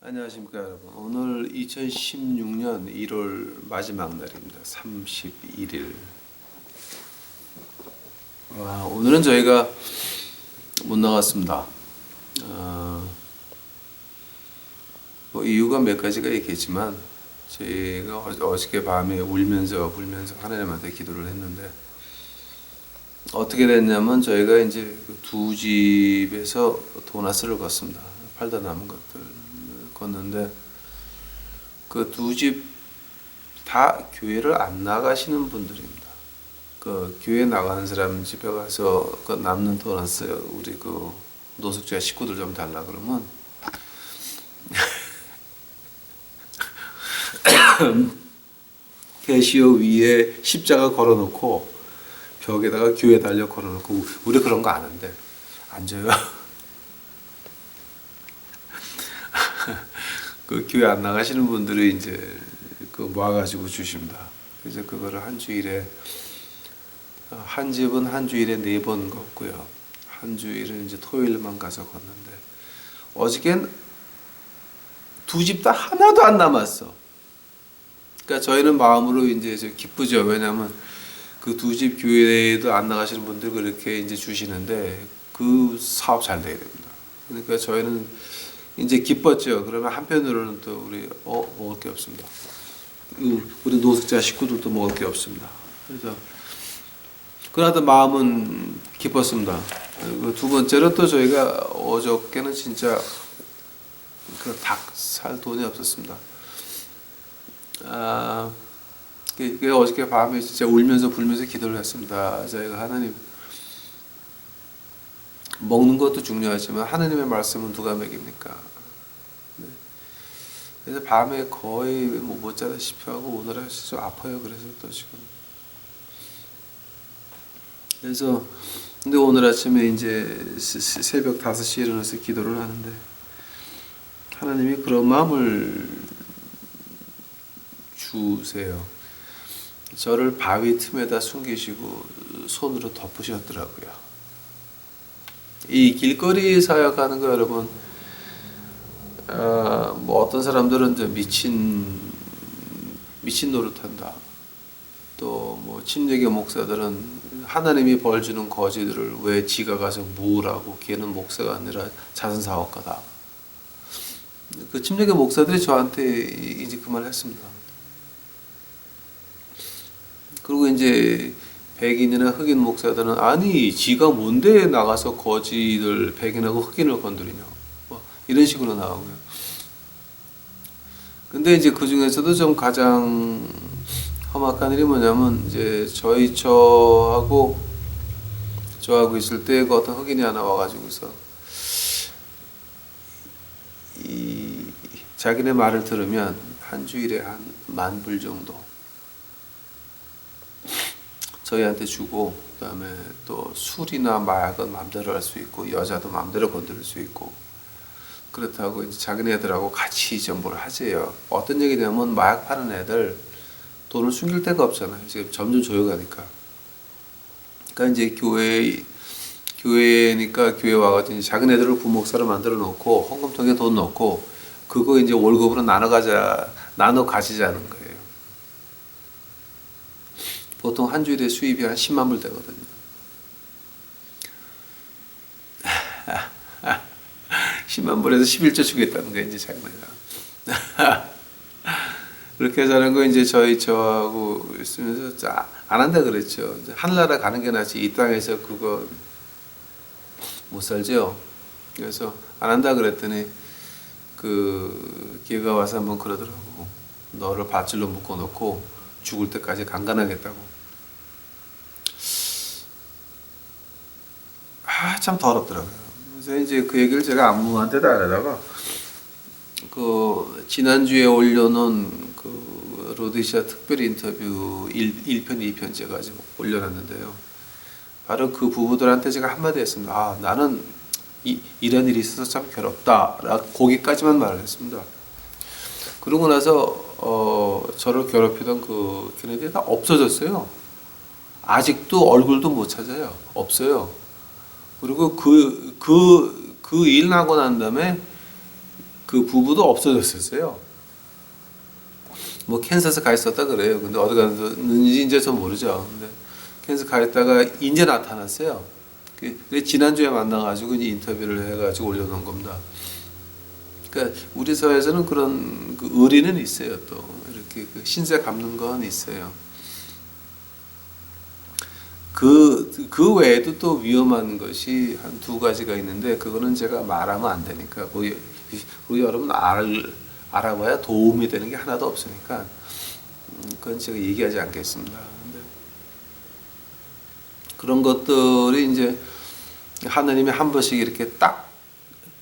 안녕하십니까 여러분. 오늘 2016년 1월 마지막 날입니다. 31일. 오늘은 저희가 못 나갔습니다. 뭐 이유가 몇 가지가 있겠지만 저희가 어저께 밤에 울면서 하나님한테 기도를 했는데 어떻게 됐냐면 저희가 이제 두 집에서 도나스를 걷습니다. 팔다 남은 것들 걷는데 그 두 집 다 교회를 안 나가시는 분들입니다. 그 교회 나가는 사람 집에 가서 그 남는 도나스 우리 그 노숙자 식구들 좀 달라 그러면 캐시어 위에 십자가 걸어놓고 벽에다가 교회 달력 걸어놓고 우리 그런 거 아는데 안 줘요. 그 교회 안 나가시는 분들이 이제 그 모아가지고 주십니다. 그래서 그거를 한 주일에 한 집은 한 주일에 4번 걷고요. 한 주일은 이제 토요일만 가서 걷는데 어저께는 두 집 다 하나도 안 남았어. 그러니까 저희는 마음으로 이제 기쁘죠. 왜냐하면 그 두 집 교회에도 안 나가시는 분들 그렇게 이제 주시는데 그 사업 잘 돼야 됩니다. 그러니까 저희는 이제 기뻤죠. 그러면 한편으로는 또 우리 먹을 게 없습니다. 우리 노숙자 식구들도 먹을 게 없습니다. 그래서 그러다 마음은 기뻤습니다. 그리고 두 번째로 또 저희가 어저께는 진짜 그 닭 살 돈이 없었습니다. 그 어저께 밤에 진짜 울면서 불면서 기도를 했습니다. 저희가 하나님 먹는 것도 중요하지만 하나님의 말씀은 누가 먹입니까? 네. 그래서 밤에 거의 못 자다시피 하고 오늘 아주 아파요. 그래서 또 지금 그래서 근데 오늘 아침에 이제 새벽 5시에 일어나서 기도를 하는데 하나님이 그런 마음을 주세요. 저를 바위 틈에다 숨기시고 손으로 덮으셨더라고요. 이 길거리 사역하는 거 여러분, 뭐 어떤 사람들은 이제 미친 노릇한다. 또 뭐 침례교 목사들은 하나님이 벌 주는 거지들을 왜 지가 가서 모으라고, 걔는 목사가 아니라 자선 사업가다. 그 침례교 목사들이 저한테 이제 그 말 했습니다. 그리고 이제 백인이나 흑인 목사들은 아니 지가 뭔데 나가서 거지들 백인하고 흑인을 건드리냐 뭐 이런 식으로 나오고요. 근데 이제 그 중에서도 좀 가장 험악한 일이 뭐냐면 이제 저하고 있을 때 그 어떤 흑인이 하나 와가지고서 이 자기네 말을 들으면 한 주일에 한 10,000불 정도 저희한테 주고, 그 다음에 또 술이나 마약은 마음대로 할 수 있고 여자도 마음대로 건드릴 수 있고 그렇다고 이제 자기네들하고 같이 정보를 하재요. 어떤 얘기냐면 마약 파는 애들 돈을 숨길 데가 없잖아요. 지금 점점 조용하니까. 그러니까 이제 교회니까 교회 와가지고 자기네들을 부목사로 만들어 놓고 헌금통에 돈 넣고 그거 이제 월급으로 나눠 가지자는 거예요. 보통 한 주일에 수입이 한 10만 불 되거든요. 10만 불에서 11조 주겠다는 거예요, 이제 자기네가. 그렇게 하자는 거 이제 저하고 있으면서 안 한다 그랬죠. 이제 하늘나라 가는 게 낫지 이 땅에서 그거 못 살죠. 그래서 안 한다 그랬더니 그 기회가 와서 한번 그러더라고. 너를 밧줄로 묶어놓고 죽을 때까지 강간하겠다고. 참 더럽더라고요. 그래서 이제 그 얘기를 제가 아무한테도 안 하다가 그 지난주에 올려놓은 그 로데시아 특별 인터뷰 1편, 2편 제가 지금 올려놨는데요. 바로 그 부부들한테 제가 한마디 했습니다. 나는 이런 일이 있어서 참 괴롭다. 거기까지만 말을 했습니다. 그러고 나서 저를 괴롭히던 그 걔네들이 다 없어졌어요. 아직도 얼굴도 못 찾아요. 없어요. 그리고 그 일 나고 난 다음에 그 부부도 없어졌었어요. 뭐 캔서스 가 있었다 그래요. 근데 어디 갔는지 이제 전 모르죠. 근데 캔서스 가 있다가 이제 나타났어요. 그 지난주에 만나가지고 이제 인터뷰를 해가지고 올려놓은 겁니다. 그러니까 우리 사회에서는 그런 그 의리는 있어요. 또 이렇게 그 신세 갚는 건 있어요. 그 외에도 또 위험한 것이 한 두 가지가 있는데 그거는 제가 말하면 안 되니까 우리 여러분 알아봐야 도움이 되는 게 하나도 없으니까 그건 제가 얘기하지 않겠습니다. 근데 그런 것들이 이제 하느님이 한 번씩 이렇게 딱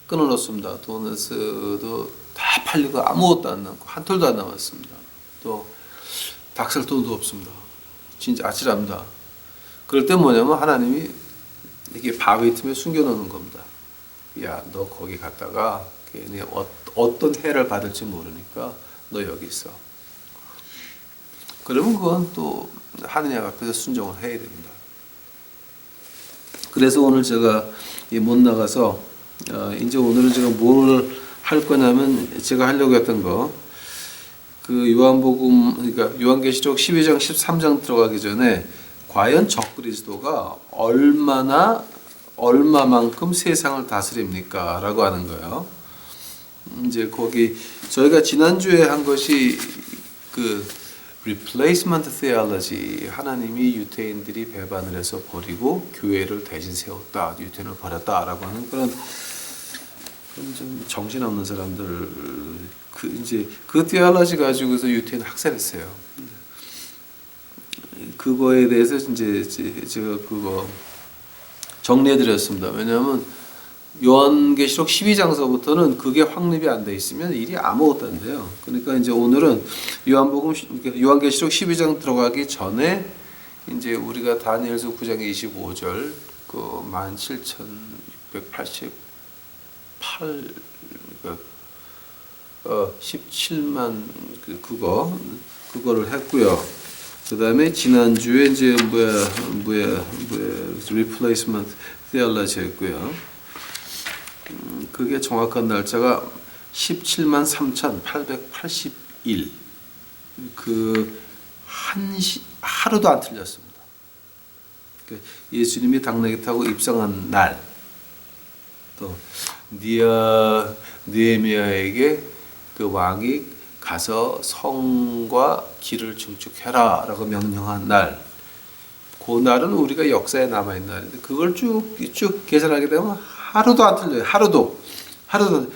끊어놓습니다. 도너스도 다 팔리고 아무것도 안 남고 한 톨도 안 남았습니다. 또 닭살 돈도 없습니다. 진짜 아찔합니다. 그럴 때 뭐냐면 하나님이 이게 바위 틈에 숨겨놓는 겁니다. 야, 너 거기 갔다가 괜히 어떤 해를 받을지 모르니까 너 여기 있어. 그러면 그건 또 하느님 앞에서 순종을 해야 됩니다. 그래서 오늘 제가 못 나가서 이제 오늘은 제가 뭘 할 거냐면 제가 하려고 했던 거 그 요한복음 그러니까 요한계시록 12장 13장 들어가기 전에 과연 적그리스도가 얼마만큼 세상을 다스립니까? 라고 하는 거예요. 이제 거기 저희가 지난주에 한 것이 그 replacement theology 하나님이 유태인들이 배반을 해서 버리고 교회를 대신 세웠다. 유태인을 버렸다라고 하는 그런 좀 정신없는 사람들 그 theology 가지고서 유태인 학살했어요. 그거에 대해서 이제 제가 그거 정리해 드렸습니다. 왜냐하면 요한계시록 12장서부터는 그게 확립이 안 돼 있으면 일이 아무것도 안 돼요. 그러니까 이제 오늘은 요한계시록 12장 들어가기 전에 이제 우리가 다니엘서 9장 25절 그 17,688 17만 그거를 했고요. 그다음에 지난주에 이제 replacement theology 했고요. 그게 정확한 날짜가 17만 3,881. 하루도 안 틀렸습니다. 예수님이 당나귀 타고 입성한 날, 또 느헤미야에게 그 왕이 가서 성과 길을 증축해라라고 명령한 날, 그 날은 우리가 역사에 남아 있는 날인데 그걸 쭉 계산하게 되면 하루도 안 틀려요. 하루도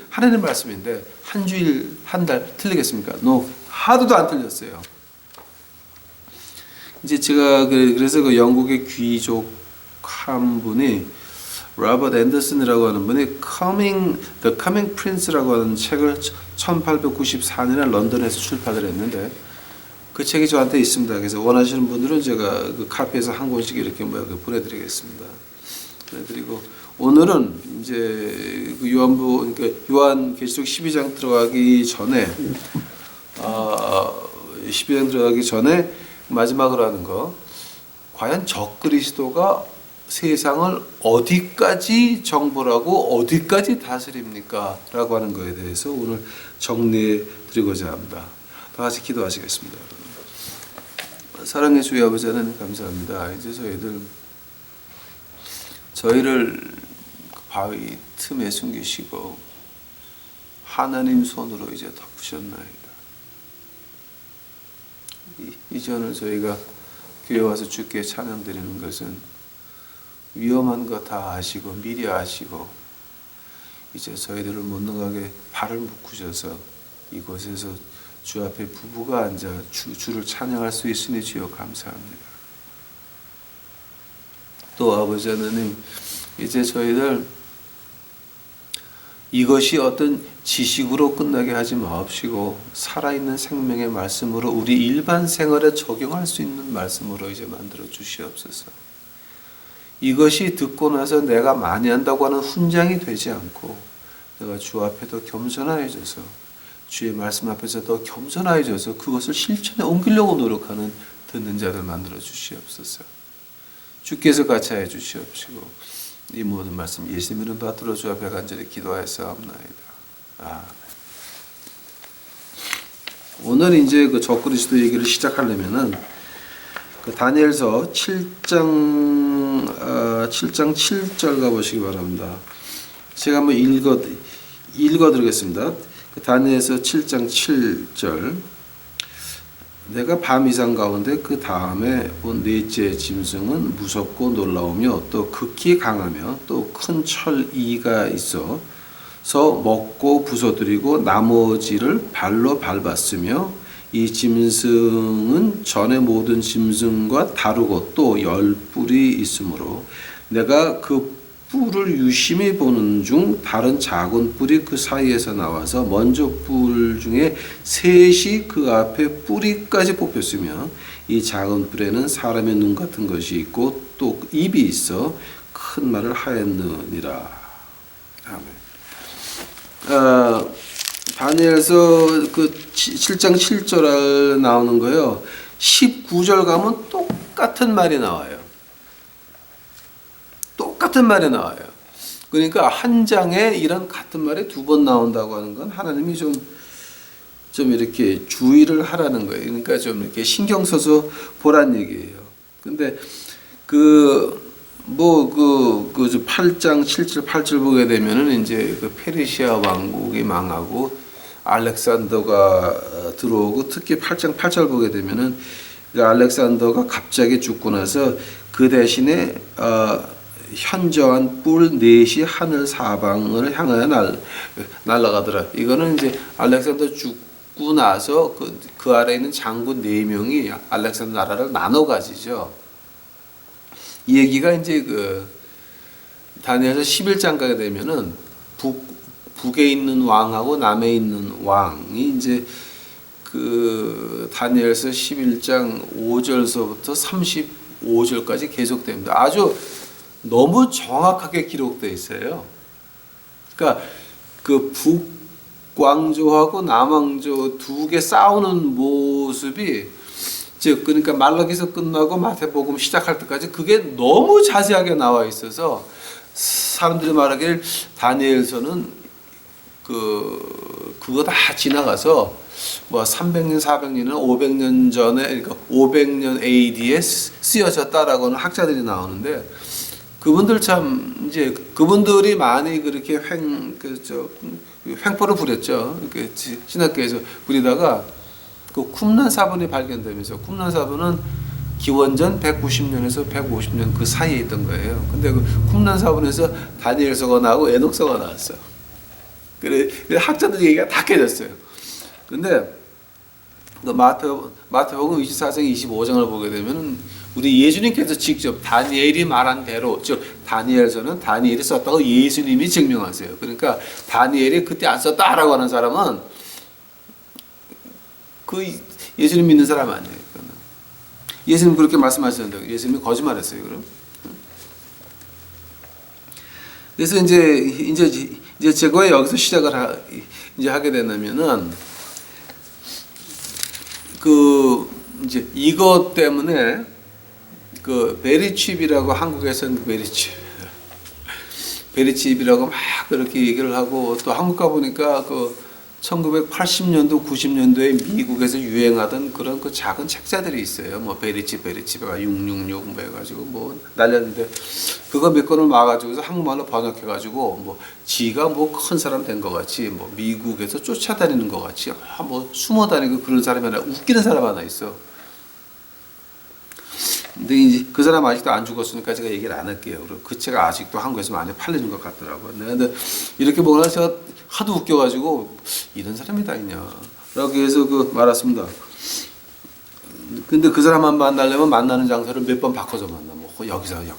하나님 말씀인데 한 주일 한 달 틀리겠습니까? 하루도 안 틀렸어요. 이제 제가 그래서 그 영국의 귀족 한 분이 로버트 앤더슨이라고 하는 분이 The Coming Prince라고 하는 책을 1894년에 런던에서 출판을 했는데 그 책이 저한테 있습니다. 그래서 원하시는 분들은 제가 그 카피해서 한 권씩 이렇게 보내드리겠습니다. 그리고 오늘은 이제 그 요한계시록 12장 들어가기 전에 12장 들어가기 전에 마지막으로 하는 거 과연 적그리스도가 세상을 어디까지 정벌하고 어디까지 다스립니까? 라고 하는 것에 대해서 오늘 정리해 드리고자 합니다. 다 같이 기도하시겠습니다. 사랑의 주의 아버지 하나님 감사합니다. 이제 저희를 바위 틈에 숨기시고 하나님 손으로 이제 덮으셨나이다. 이전을 저희가 교회 와서 주께 찬양 드리는 것은 위험한 거 다 아시고 미리 아시고 이제 저희들을 못 나가게 발을 묶으셔서 이곳에서 주 앞에 부부가 앉아 주를 찬양할 수 있으니 주여 감사합니다. 또 아버지 하나님 이제 저희들 이것이 어떤 지식으로 끝나게 하지 마옵시고 살아있는 생명의 말씀으로 우리 일반 생활에 적용할 수 있는 말씀으로 이제 만들어 주시옵소서. 이것이 듣고 나서 내가 많이 한다고 하는 훈장이 되지 않고 내가 주 앞에 더 겸손해져서 주의 말씀 앞에서 더 겸손해져서 그것을 실천에 옮기려고 노력하는 듣는 자들 만들어 주시옵소서. 주께서 같이 해 주시옵시고 이 모든 말씀 예수님 이름 받들어 주 앞에 간절히 기도하였사옵나이다. 아멘. 오늘 이제 그 적그리스도 얘기를 시작하려면은 그 다니엘서 7장 7절 가보시기 바랍니다. 제가 한번 읽어드리겠습니다. 그 다니엘서 7장 7절. 내가 밤 이상 가운데 그 다음에 온 넷째 짐승은 무섭고 놀라우며 또 극히 강하며 또 큰 철이가 있어서 먹고 부서뜨리고 나머지를 발로 밟았으며 이 짐승은 전의 모든 짐승과 다르고 또 10뿔이 있으므로 내가 그 뿔을 유심히 보는 중 다른 작은 뿔이 그 사이에서 나와서 먼저 뿔 중에 셋이 그 앞에 뿌리까지 뽑혔으며 이 작은 뿔에는 사람의 눈 같은 것이 있고 또 입이 있어 큰 말을 하였느니라. 아멘. 다니엘서 그 7장 7절 나오는 거요. 19절 가면 똑같은 말이 나와요. 똑같은 말이 나와요. 그러니까 한 장에 이런 같은 말이 두 번 나온다고 하는 건 하나님이 좀 이렇게 주의를 하라는 거예요. 그러니까 좀 이렇게 신경 써서 보란 얘기예요. 근데 8장 7절 8절 보게 되면은 이제 그 페르시아 왕국이 망하고 알렉산더가 들어오고 특히 8장 8절 보게 되면은 그 알렉산더가 갑자기 죽고 나서 그 대신에 현저한 뿔 넷이 하늘 사방을 향하여 날아가더라. 이거는 이제 알렉산더 죽고 나서 그 아래에 있는 장군 4명이 알렉산더 나라를 나눠 가지죠. 이 얘기가 이제 그 다니엘서 11장 가게 되면은 북에 있는 왕하고 남에 있는 왕이 이제 그 다니엘서 11장 5절서부터 35절까지 계속됩니다. 아주 너무 정확하게 기록되어 있어요. 그러니까 그 북왕조하고 남왕조 두 개 싸우는 모습이 즉 그러니까 말라기서 끝나고 마태복음 시작할 때까지 그게 너무 자세하게 나와 있어서 사람들이 말하기를 다니엘서는 그거 다 지나가서 뭐 300년, 400년은 500년 전에 그러니까 500년 AD에 쓰여졌다라고는 학자들이 나오는데 그분들 참 이제 그분들이 많이 그렇게 횡포를 부렸죠. 이렇게 신학계에서 부리다가 그 쿰란 사본이 발견되면서 쿰란 사본은 기원전 190년에서 150년 그 사이에 있던 거예요. 근데 그 쿰란 사본에서 다니엘서가 나오고 에녹서가 나왔어요. 그래 학자들 얘기가 다 깨졌어요. 근데 그 마태복음 24장 25장을 보게 되면은 우리 예수님께서 직접 다니엘이 말한 대로 즉 다니엘서는 다니엘이 썼다고 예수님이 증명하세요. 그러니까 다니엘이 그때 안 썼다라고 하는 사람은 그 예수님 믿는 사람 아니에요. 예수님 그렇게 말씀하셨는데 예수님이 거짓말했어요. 그럼? 그래서 이제 제가 여기서 시작을 하게 되냐면은 이제 이것 때문에 그 베리칩이라고 한국에서는 베리칩이라고 막 그렇게 얘기를 하고 또 한국 가 보니까 그 1980년도 90년도에 미국에서 유행하던 그런 그 작은 책자들이 있어요. 뭐 베리칩 666 뭐 해가지고 뭐 날렸는데 그거 몇 권을 모아가지고서 한국말로 번역해가지고 뭐 지가 뭐 큰 사람 된 것 같이 뭐 미국에서 쫓아다니는 것 같이 뭐 숨어다니고 그런 사람이 하나 웃기는 사람 하나 있어. 근데 이제 그 사람 아직도 안 죽었으니까 제가 얘기를 안 할게요. 그리고 그 책가 아직도 한국에서 많이 팔리는 것 같더라고요. 근데 이렇게 보거나 제가 하도 웃겨가지고 이런 사람이 다 있냐라고 해서 말았습니다. 근데 그 사람만 만나려면 만나는 장소를 몇 번 바꿔서 만나. 뭐 여기서 하면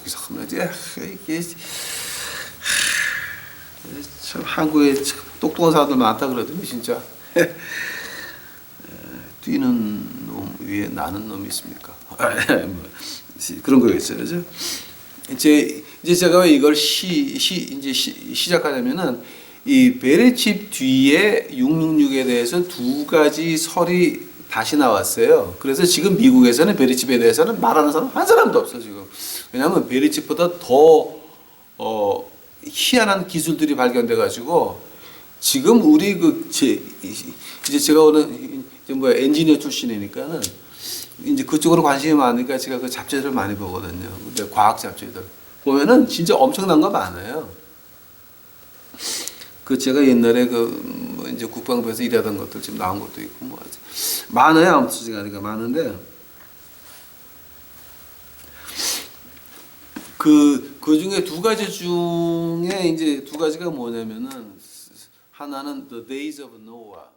이게 참 한국에 똑똑한 사람들 많다 그러더니 진짜 뛰는 놈 위에 나는 놈이 있습니까? 뭐 그런 거겠어요, 그죠? 이제 제가 왜 이걸 시작하냐면은 이 베레칩 뒤에 666에 대해서 두 가지 설이 다시 나왔어요. 그래서 지금 미국에서는 베레칩에 대해서는 말하는 사람 한 사람도 없어 지금. 왜냐하면 베레칩보다 더 희한한 기술들이 발견돼 가지고 지금 우리 이제 제가 오늘 엔지니어 출신이니까는 이제 그쪽으로 관심이 많으니까 제가 그 잡지를 많이 보거든요. 근데 과학 잡지들 보면은 진짜 엄청난 거 많아요. 그 제가 옛날에 뭐 이제 국방부에서 일하던 것들 지금 나온 것도 있고 뭐 많아요. 아무튼 그러니까 많은데 그 중에 두 가지 중에 이제 두 가지가 뭐냐면은 하나는 The Days of Noah.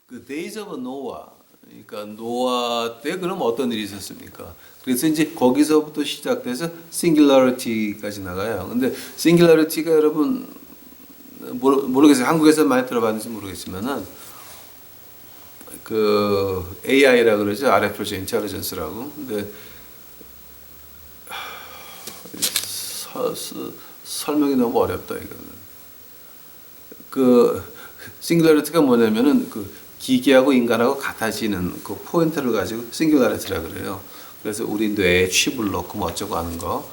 그 Days of Noah. 그러니까 노아 때 그럼 어떤 일이 있었습니까? 그래서 이제 거기서부터 시작돼서 Singularity까지 나가요. 근데 Singularity가 여러분 모르겠어요. 한국에서 많이 들어봤는지 모르겠지만은 그 AI라 그러죠. Artificial Intelligence라고. 근데 설명이 너무 어렵다 이거는. 그 싱귤러리티가 뭐냐면은 그 기계하고 인간하고 같아지는 그 포인트를 가지고 싱귤러리티라 그래요. 그래서 우리 뇌에 칩을 넣고 뭐 어쩌고 하는 거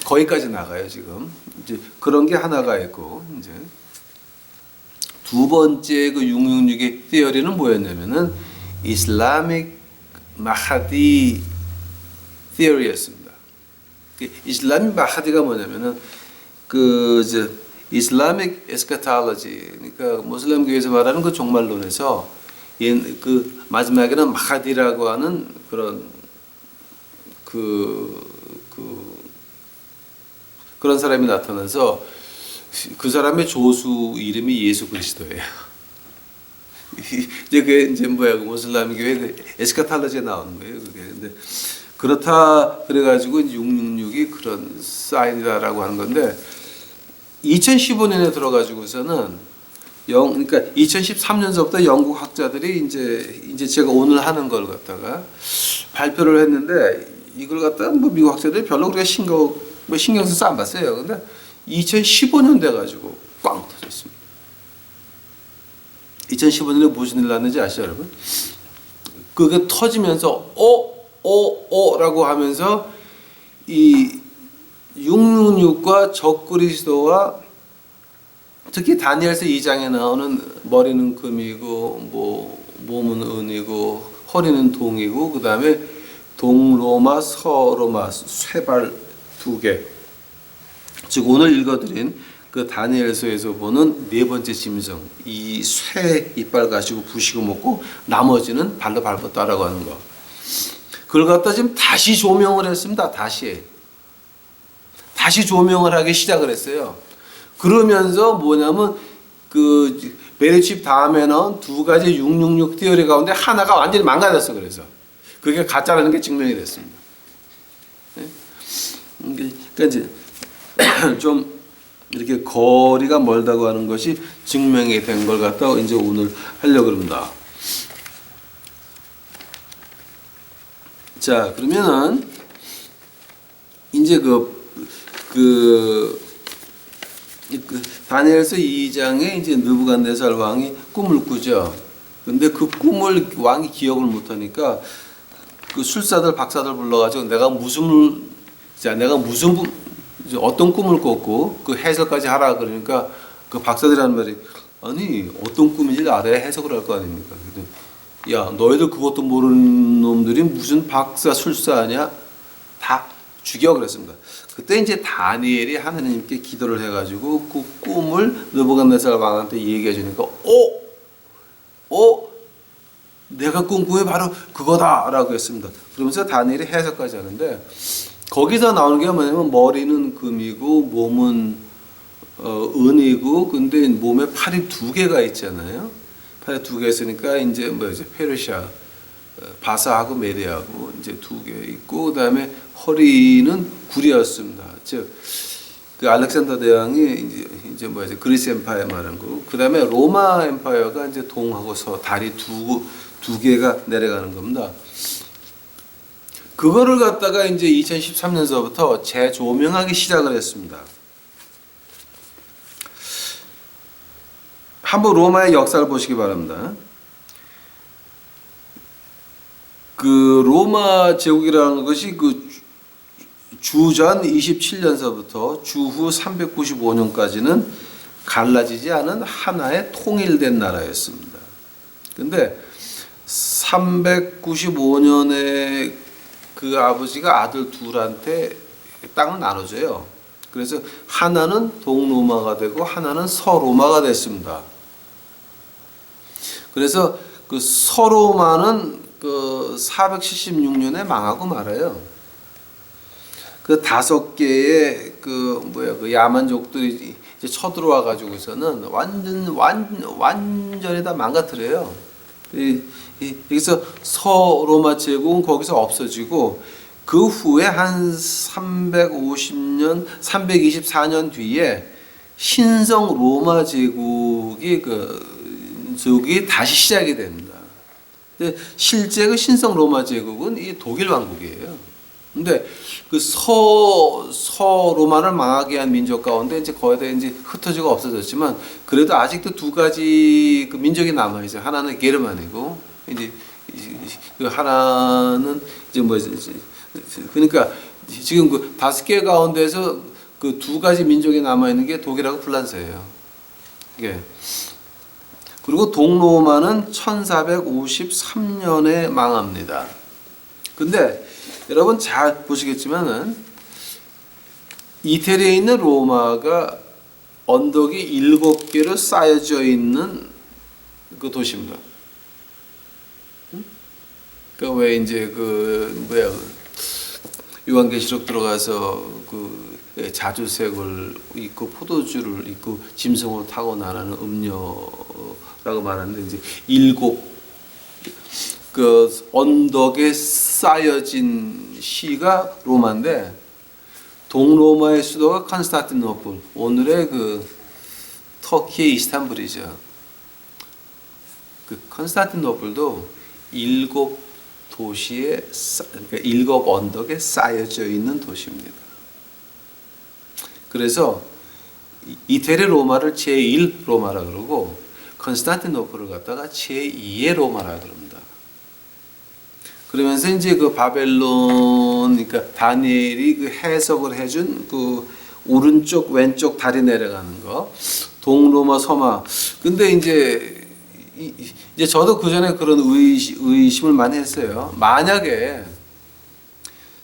거기까지 나가요 지금. 이제 그런 게 하나가 있고 이제 두 번째 그 666의 티어리는 뭐였냐면은 이슬라믹 마하디 티어리였습니다. 이슬라믹 마하디가 뭐냐면은 그 이제 이슬라믹 에스카탈로지 그러니까 모슬렘교에서 말하는 그 종말론에서 그 마지막에는 마하디라고 하는 그런 그런 사람이 나타나서 그 사람의 조수 이름이 예수 그리스도예요. 이제 그게 이제 뭐야 그 모슬렘교의 에스카탈로지에 나오는 거예요. 그게 근데 그렇다 그래가지고 666이 그런 사인이다라고 하는 건데 2015년에 들어가지고서는 그러니까 2013년서부터 영국 학자들이 이제 제가 오늘 하는 걸 갖다가 발표를 했는데 이걸 갖다가 뭐 미국 학자들이 별로 그렇게 신경 써서 안 봤어요. 근데 2015년 돼가지고 꽝 터졌습니다. 2015년에 무슨 일 났는지 아시죠, 여러분? 그게 터지면서 라고 하면서 이 666과 적그리스도와 특히 다니엘서 2장에 나오는 머리는 금이고 뭐 몸은 은이고 허리는 동이고 그다음에 동로마 서로마 쇠발 2개 즉 오늘 읽어드린 그 다니엘서에서 보는 네 번째 짐승 이 쇠 이빨 가지고 부시고 먹고 나머지는 발로 밟았다라고 하는 거 그걸 갖다 지금 다시 조명을 했습니다. 다시 조명을 하기 시작을 했어요. 그러면서 뭐냐면 그 베르칩 다음에 나온 두 가지 666 티어리 가운데 하나가 완전히 망가졌어. 그래서 그게 가짜라는 게 증명이 됐습니다. 그러니까 이제 좀 이렇게 거리가 멀다고 하는 것이 증명이 된 걸 갖다 이제 오늘 하려고 합니다. 자, 그러면은 이제 다니엘서 2장에 이제 느부갓네살 왕이 꿈을 꾸죠. 근데 그 꿈을 왕이 기억을 못 하니까 그 술사들 박사들 불러가지고 내가 어떤 꿈을 꿨고 그 해석까지 하라 그러니까 그 박사들이라는 말이 아니 어떤 꿈인지 알아야 해석을 할 거 아닙니까? 야 너희들 그것도 모르는 놈들이 무슨 박사 술사냐? 다 죽여 그랬습니다. 그때 이제 다니엘이 하나님께 기도를 해가지고 그 꿈을 느부갓네살 왕한테 얘기해 주니까 내가 꾼 꿈이 바로 그거다라고 했습니다. 그러면서 다니엘이 해석까지 하는데 거기서 나오는 게 뭐냐면 머리는 금이고 몸은 은이고 근데 몸에 팔이 2개가 있잖아요. 팔이 2개 있으니까 이제 뭐지 페르시아 바사하고 메디하고 이제 2개 있고 그다음에 허리는 구리였습니다. 즉 그 알렉산더 대왕이 이제 뭐지 그리스 엠파이어 말한 거. 그다음에 로마 엠파이어가 이제 동하고 서 다리 2개가 내려가는 겁니다. 그거를 갖다가 이제 2013년서부터 재조명하기 시작을 했습니다. 한번 로마의 역사를 보시기 바랍니다. 그 로마 제국이라는 것이 그 주전 27년서부터 주후 395년까지는 갈라지지 않은 하나의 통일된 나라였습니다. 근데 395년에 그 아버지가 아들 둘한테 땅을 나눠줘요. 그래서 하나는 동로마가 되고 하나는 서로마가 됐습니다. 그래서 그 서로마는 그 476년에 망하고 말아요. 그 5개의 그 야만족들이 이제 쳐들어와 가지고서는 완전히 다 망가뜨려요. 여기서 서로마 제국은 거기서 없어지고 그 후에 한 350년, 324년 뒤에 신성 로마 제국이 저기 다시 시작이 됩니다. 근데 실제 그 신성 로마 제국은 이 독일 왕국이에요. 근데 그 서로마를 망하게 한 민족 가운데 이제 거의 다 이제 흩어지고 없어졌지만 그래도 아직도 두 가지 그 민족이 남아 있어요. 하나는 게르만이고 이제 그 하나는 이제 뭐 그러니까 지금 그 5개 가운데서 그 2가지 민족이 남아 있는 게 독일하고 프랑스예요. 이게 그리고 동로마는 1453년에 망합니다. 근데 여러분 잘 보시겠지만은 이태리에 있는 로마가 언덕이 7개로 쌓여져 있는 그 도시입니다. 그러니까 왜 이제 요한계시록 들어가서 그 자주색을 입고 포도주를 입고 짐승으로 타고 나가는 음녀라고 말하는데 이제 7 그 언덕에 쌓여진 시가 로마인데 동로마의 수도가 콘스탄티노플, 오늘의 그 터키의 이스탄불이죠. 그 콘스탄티노플도 7 도시에 그러니까 7 언덕에 쌓여져 있는 도시입니다. 그래서 이태리 로마를 제1 로마라 그러고 콘스탄티노플을 갖다가 제2의 로마라 그럽니다. 그러면서 이제 그 바벨론, 그러니까 다니엘이 그 해석을 해준 그 오른쪽 왼쪽 다리 내려가는 거, 동로마 서마. 근데 이제 저도 그 전에 그런 의심을 많이 했어요. 만약에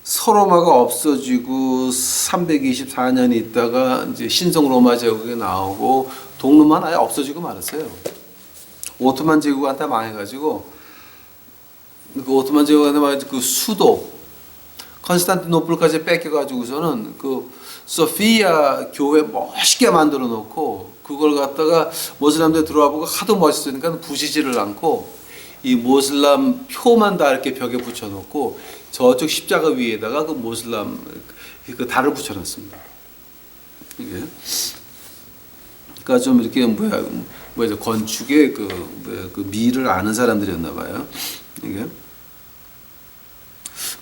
서로마가 없어지고 324년 있다가 이제 신성 로마 제국이 나오고 동로마는 아예 없어지고 말았어요. 오토만 제국한테 망해가지고. 그 오토만 제국한테 그 수도 콘스탄티노플까지 뺏겨가지고서는 그 소피아 교회 멋있게 만들어 놓고 그걸 갖다가 모슬람들 들어와 보고 하도 멋있으니까 부시지를 않고 이 모슬람 표만 다 이렇게 벽에 붙여놓고 저쪽 십자가 위에다가 그 모슬람 그 달을 붙여놨습니다. 이게 그러니까 좀 이렇게 건축의 그 미를 아는 사람들이었나 봐요. 이게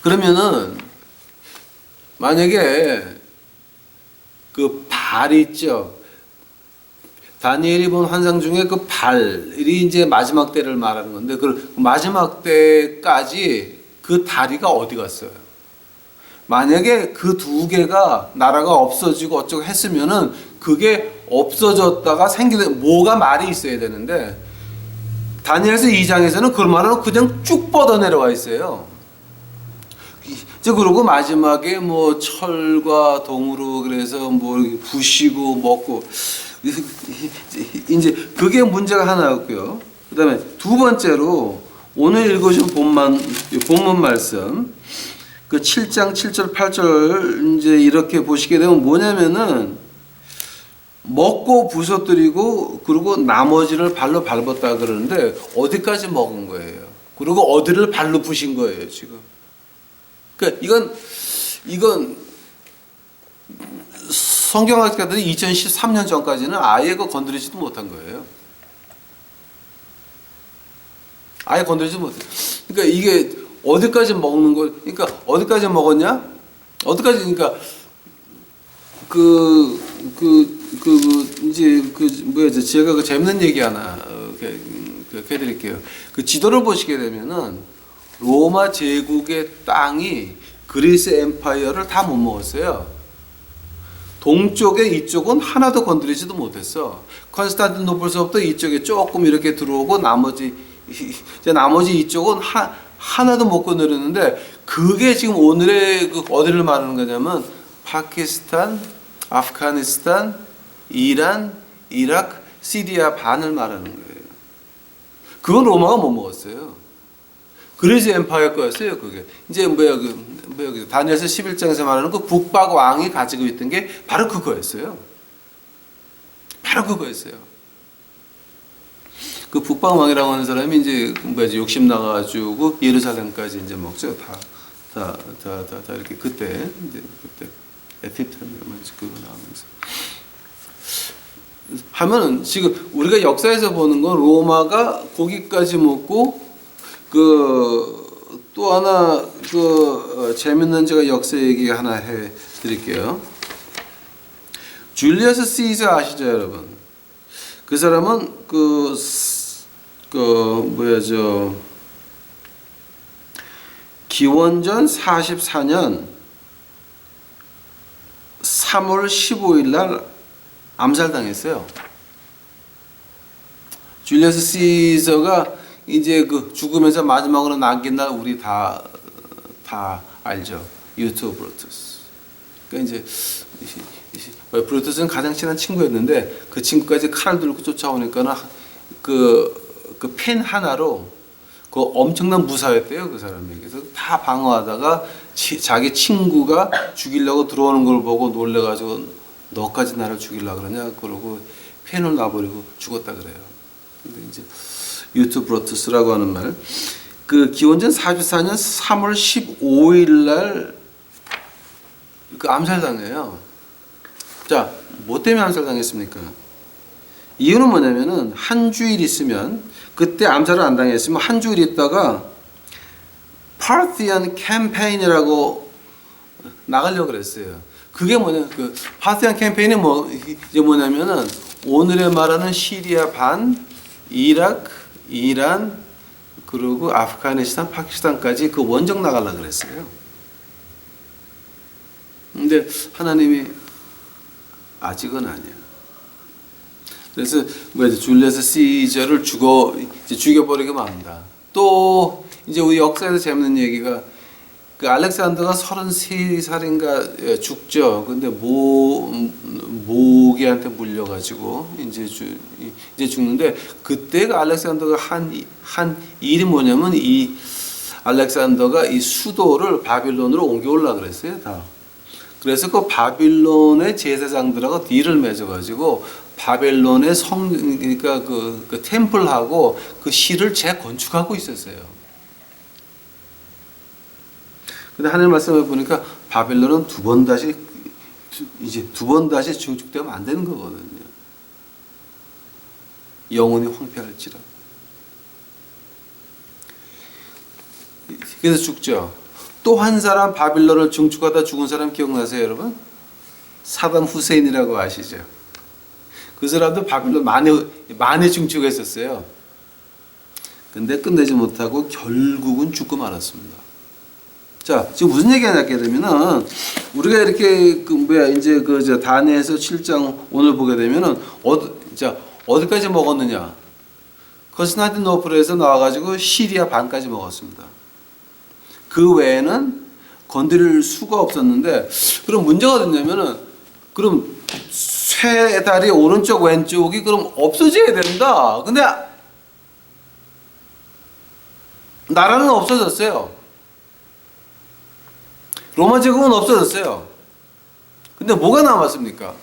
그러면은 만약에 그 발 있죠. 다니엘이 본 환상 중에 그 발이 이제 마지막 때를 말하는 건데 그 마지막 때까지 그 다리가 어디 갔어요? 만약에 그 2개가 나라가 없어지고 어쩌고 했으면은 그게 없어졌다가 생기는 뭐가 말이 있어야 되는데 다니엘서 2장에서는 그 말은 그냥 쭉 뻗어 내려와 있어요. 이제 그러고 마지막에 뭐 철과 동으로 그래서 뭐 부시고 먹고 이제 그게 문제가 하나였고요. 그다음에 2번째로 오늘 읽으신 본문 말씀 그 7장 7절 8절 이제 이렇게 보시게 되면 뭐냐면은 먹고 부서뜨리고 그리고 나머지를 발로 밟았다 그러는데 어디까지 먹은 거예요? 그리고 어디를 발로 부신 거예요, 지금. 그러니까 이건 성경학자들이 2013년 전까지는 아예 그 건드리지도 못한 거예요. 아예 건드리지 못해. 그러니까 이게 어디까지 먹는 거? 그러니까 어디까지 먹었냐? 어디까지 그러니까 이제 제가 그 재밌는 얘기 하나 해드릴게요. 그 지도를 보시게 되면은 로마 제국의 땅이 그리스 엠파이어를 다 못 먹었어요. 동쪽에 이쪽은 하나도 건드리지도 못했어. 콘스탄티노플서부터 이쪽에 조금 이렇게 들어오고 나머지 이제 나머지 이쪽은 하나도 못 건드렸는데 그게 지금 오늘의 그 어디를 말하는 거냐면 파키스탄, 아프가니스탄, 이란, 이라크, 시리아 반을 말하는 거예요. 그건 로마가 못 먹었어요. 그리스 엠파이어 거였어요. 그게 이제 다니엘서 11장에서 말하는 그 북박 왕이 가지고 있던 게 바로 그거였어요. 바로 그거였어요. 그 북방 왕이라고 하는 사람이 이제 욕심 나가지고 예루살렘까지 이제 먹죠. 다 이렇게 그때 에티프탄이면 그거 나오면서 하면은 지금 우리가 역사에서 보는 건 로마가 고기까지 먹고 또 하나 재밌는 제가 역사 얘기 하나 해 드릴게요. 줄리어스 시저 아시죠, 여러분? 그 사람은 기원전 44년 3월 15일 날 암살당했어요. 줄리어스 시저가 이제 죽으면서 마지막으로 남긴 날 우리 다 알죠. 유투 브루투스. 그러니까 이제 브루투스는 가장 친한 친구였는데 그 친구까지 칼을 들고 쫓아오니까는 그 펜 하나로 그 엄청난 무사였대요, 그 사람이. 그래서 다 방어하다가 자기 친구가 죽이려고 들어오는 걸 보고 놀래가지고 너까지 나를 죽이려고 그러냐 그러고 펜을 놔버리고 죽었다 그래요. 근데 이제 유투 브루투스라고 하는 말. 그 기원전 44년 3월 15일 날 그 암살당해요. 자, 뭐 때문에 암살당했습니까? 이유는 뭐냐면은 한 주일 있으면 그때 암살을 안 당했으면 한 주일 있다가 파르티안 캠페인이라고 나가려고 그랬어요. 그게 뭐냐? 그 파르티안 캠페인이 이제 뭐냐면은 오늘의 말하는 시리아 반, 이라크, 이란, 그리고 아프가니스탄, 파키스탄까지 그 원정 나가려고 그랬어요. 근데 하나님이 아직은 아니야. 그래서 줄리어스 시저를 죽여버리기만 합니다. 또 이제 우리 역사에서 재밌는 얘기가 그 알렉산더가 33살인가 죽죠. 근데 모기한테 물려가지고 이제 죽는데 그때 그 알렉산더가 한 일이 뭐냐면 이 알렉산더가 이 수도를 바빌론으로 옮겨오려고 그랬어요. 다. 그래서 그 바빌론의 제사장들하고 딜을 맺어가지고 바벨론의 그러니까 그 템플하고 그 실을 재건축하고 있었어요. 근데 하나님 말씀을 보니까 바벨론은 두 번 다시 증축되면 안 되는 거거든요. 영원히 황폐할지라. 그래서 죽죠. 또 한 사람 바빌론을 증축하다 죽은 사람 기억나세요, 여러분? 사담 후세인이라고 아시죠? 그 사람도 바빌론 많이 증축했었어요. 근데 끝내지 못하고 결국은 죽고 말았습니다. 자, 지금 무슨 얘기가 나게 되면은 우리가 이렇게 다니엘서 7장 오늘 보게 되면은 어디까지 먹었느냐? 컨스탄티노플에서 나와가지고 시리아 반까지 먹었습니다. 그 외에는 건드릴 수가 없었는데, 그럼 문제가 어딨냐면은, 그럼 쇠 다리 오른쪽 왼쪽이 그럼 없어져야 된다. 근데 나라는 없어졌어요. 로마 제국은 없어졌어요. 근데 뭐가 남았습니까?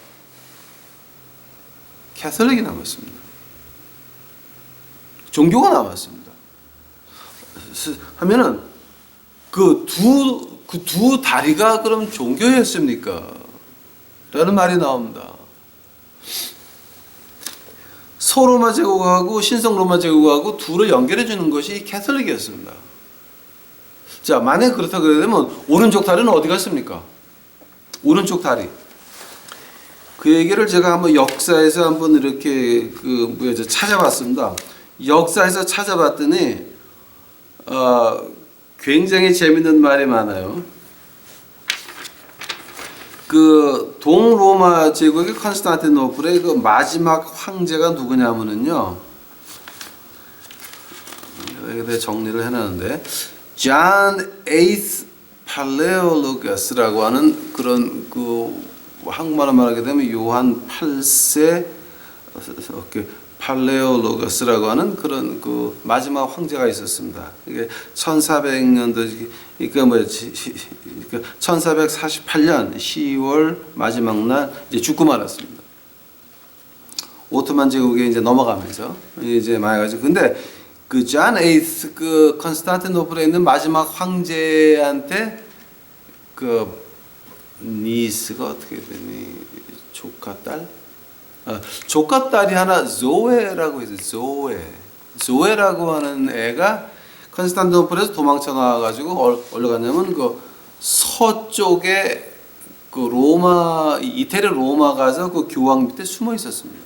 캐톨릭이 남았습니다. 종교가 남았습니다. 하면은 그 두 다리가 그럼 종교였습니까? 라는 말이 나옵니다. 소로마 제국하고 신성 로마 제국하고 둘을 연결해 주는 것이 캐톨릭이었습니다. 자, 만약 그렇다 그러면 오른쪽 다리는 어디 갔습니까? 오른쪽 다리. 그 얘기를 제가 한번 역사에서 한번 이렇게 찾아봤습니다. 역사에서 찾아봤더니 굉장히 재밌는 말이 많아요. 그 동로마 제국의 컨스탄티노플의 그 마지막 황제가 누구냐면은요. 거기에 대해 정리를 해놨는데 John VIII Palaiologos라고 하는 그런 그 한국말로 말하게 되면 요한 8세 팔레올로거스라고 하는 그런 그 마지막 황제가 있었습니다. 이게 1400년도 그러니까 뭐지? 1448년 10월 마지막 날 이제 죽고 말았습니다. 오토만 제국에 이제 넘어가면서 이제 망해가지고 근데 그 존 에이스 그 컨스탄티노플에 있는 마지막 황제한테 그 니스가 어떻게 되니 조카 딸? 조카 딸이 하나 조에라고 있어요. 조에라고 하는 애가 컨스탄티노플에서 도망쳐 나와가지고 어디로 갔냐면 그 서쪽에 그 로마 이태리 로마 가서 그 교황 밑에 숨어 있었습니다.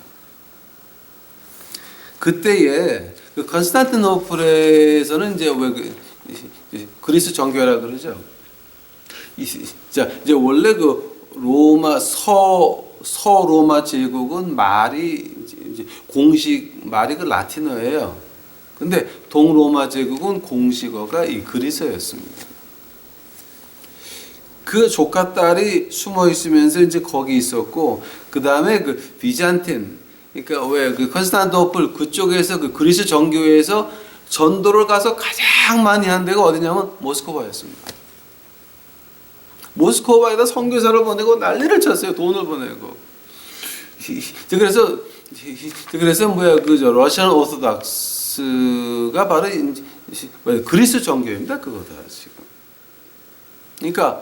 그때에 그 컨스탄티노플에서는 이제 왜 그리스 정교회라 그러죠. 자 이제 원래 그 로마 서로마 제국은 말이 이제 공식 말이 그 라틴어예요. 근데 동로마 제국은 공식어가 이 그리스어였습니다. 그 조카 딸이 숨어 있으면서 이제 거기 있었고 그 다음에 그 비잔틴 그러니까 왜 그 컨스탄티노플 그쪽에서 그 그리스 정교회에서 전도를 가서 가장 많이 한 데가 어디냐면 모스크바였습니다. 모스크바에다 선교사를 보내고 난리를 쳤어요. 돈을 보내고. 그래서 뭐야 그저 러시안 오르토독스가 바로 그리스 정교회입니다. 그거다 지금. 그러니까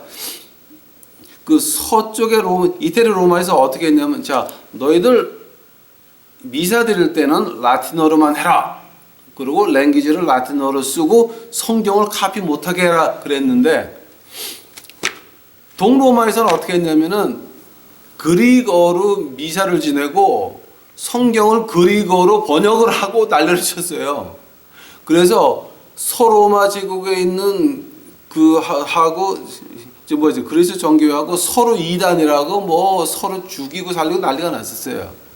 그 서쪽의 이태리 로마에서 어떻게 했냐면 자 너희들 미사 드릴 때는 라틴어로만 해라. 그리고 랭귀지를 라틴어로 쓰고 성경을 카피 못하게 해라 그랬는데 동로마에서는 어떻게 했냐면은 그리거로 미사를 지내고 성경을 그리거로 번역을 하고 난리를 쳤어요. 그래서 서로마 제국에 있는 그 하고 뭐지 그리스 정교회하고 서로 이단이라고 뭐 서로 죽이고 살리고 난리가 났었어요.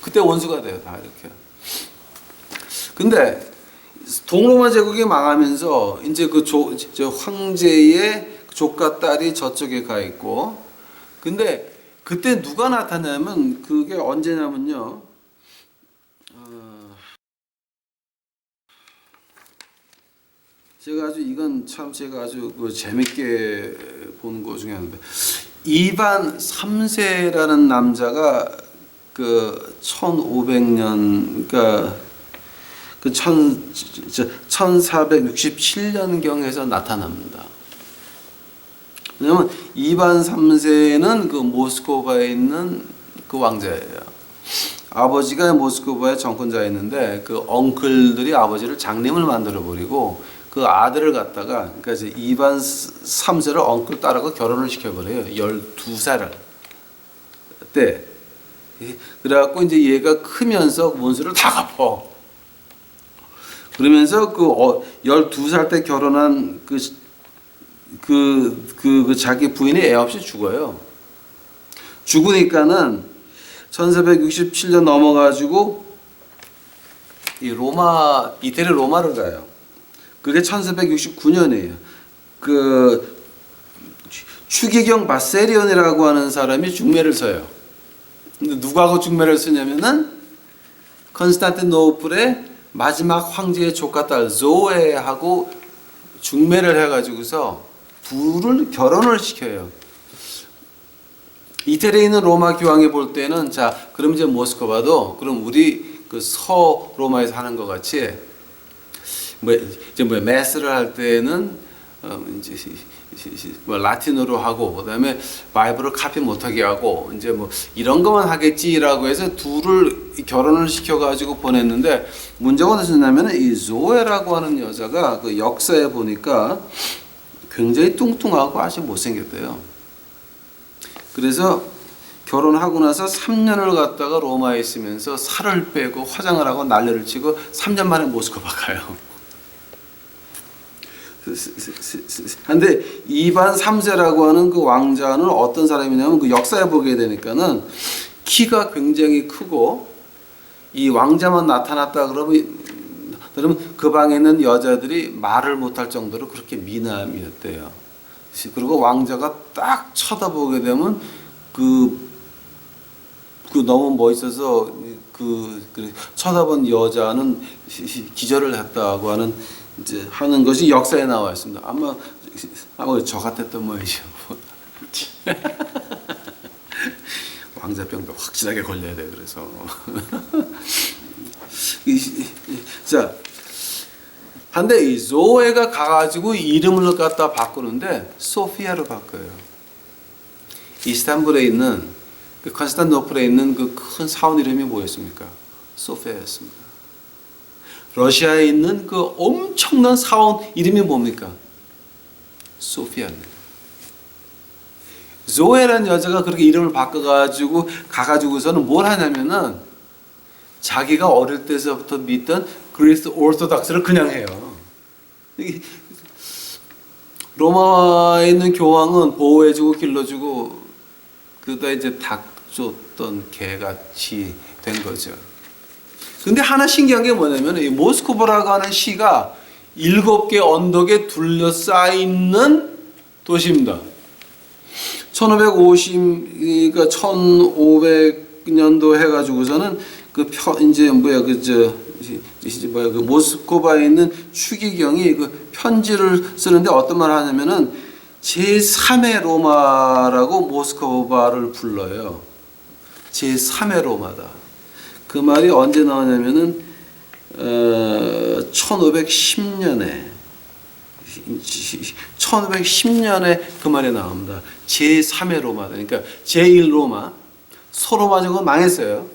그때 원수가 돼요, 다 이렇게. 근데 동로마 제국이 망하면서 이제 그 황제의 조카 딸이 저쪽에 가 있고, 근데 그때 누가 나타나면 그게 언제냐면요. 제가 아주 이건 참 제가 아주 그 재밌게 본 거 중에 하나인데 이반 3세라는 남자가 그 1500년 그러니까 그 1467년경에서 나타납니다. 왜냐면 이반 3세는 그 모스크바에 있는 그 왕자예요. 아버지가 모스크바의 정권자였는데 그 엉클들이 아버지를 장님을 만들어 버리고 그 아들을 갖다가 그러니까 이제 이반 3세를 엉클 딸하고 결혼을 시켜버려요. 12살 때. 그래갖고 이제 얘가 크면서 원수를 다 갚아. 그러면서 그 12살 때 결혼한 그 자기 부인이 애 없이 죽어요. 죽으니까는 1467년 넘어가지고 이태리 로마를 가요. 그게 1469년이에요. 그 추기경 바세리온이라고 하는 사람이 중매를 서요. 근데 누구하고 중매를 쓰냐면은 컨스탄티노플의 마지막 황제의 조카 딸 조에하고 중매를 해가지고서 둘을 결혼을 시켜요. 이태리에 있는 로마 교황이 볼 때는 자 그럼 이제 모스크바도 그럼 우리 그 서로마에서 하는 것 같이 이제 메스를 할 때는 이제 라틴어로 하고 그다음에 바이블을 카피 못하게 하고 이제 뭐 이런 것만 하겠지라고 해서 둘을 결혼을 시켜가지고 보냈는데 문제가 어디서냐면 이 조에라고 하는 여자가 그 역사에 보니까 굉장히 뚱뚱하고 아주 못생겼대요. 그래서 결혼하고 나서 3년을 갔다가 로마에 있으면서 살을 빼고 화장을 하고 난리를 치고 3년 만에 모스크바 가요. 근데 이반 3세라고 하는 그 왕자는 어떤 사람이냐면 그 역사에 보게 되니까는 키가 굉장히 크고 이 왕자만 나타났다 그러면 그러면 그 방에 있는 여자들이 말을 못할 정도로 그렇게 미남이었대요. 그리고 왕자가 딱 쳐다보게 되면 그 너무 멋있어서 그 쳐다본 여자는 기절을 했다고 하는 것이 역사에 나와 있습니다. 아마 저 같았던 모양이죠. 왕자병도 확실하게 걸려야 돼. 그래서 자, 한데 이 조에가 가가지고 이름을 갖다 바꾸는데 소피아로 바꿔요. 이스탄불에 있는 그 컨스탄티노플에 있는 그 큰 사원 이름이 뭐였습니까? 소피아였습니다. 러시아에 있는 그 엄청난 사원 이름이 뭡니까? 소피아입니다. 조에라는 여자가 그렇게 이름을 바꿔가지고 가가지고서는 뭘 하냐면은 자기가 어릴 때서부터 믿던 그리스 오르토닥스를 그냥 해요. 로마에 있는 교황은 보호해주고 길러주고 그러다 이제 닭 줬던 개같이 된 거죠. 근데 하나 신기한 게 뭐냐면 이 모스크바라고 하는 시가 7개 언덕에 둘러싸이는 도시입니다. 1550, 1500년도 해가지고서는 그 모스크바에 있는 추기경이 그 편지를 쓰는데 어떤 말을 하냐면은 제3의 로마라고 모스크바를 불러요. 제3의 로마다. 그 말이 언제 나오냐면은 1510년에 그 말이 나옵니다. 제3의 로마다. 그러니까 제1로마, 소로마족은 망했어요.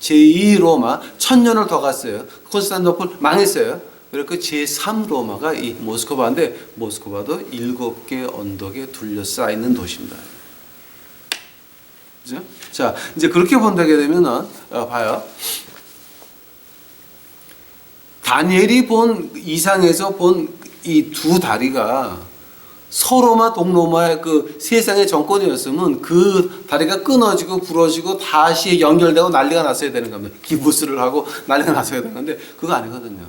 제2로마, 1000년을 더 갔어요. 콘스탄티노플 망했어요. 그래서 제3로마가 이 모스크바인데 모스크바도 7개 언덕에 둘러싸이는 도시입니다. 그죠? 자, 이제 그렇게 본다게 되면은 봐요. 다니엘이 본 이상에서 본 이 두 다리가 서로마 동로마의 그 세상의 정권이었으면 그 다리가 끊어지고 부러지고 다시 연결되고 난리가 났어야 되는 겁니다. 기부스를 하고 난리가 났어야 되는 건데 그거 아니거든요.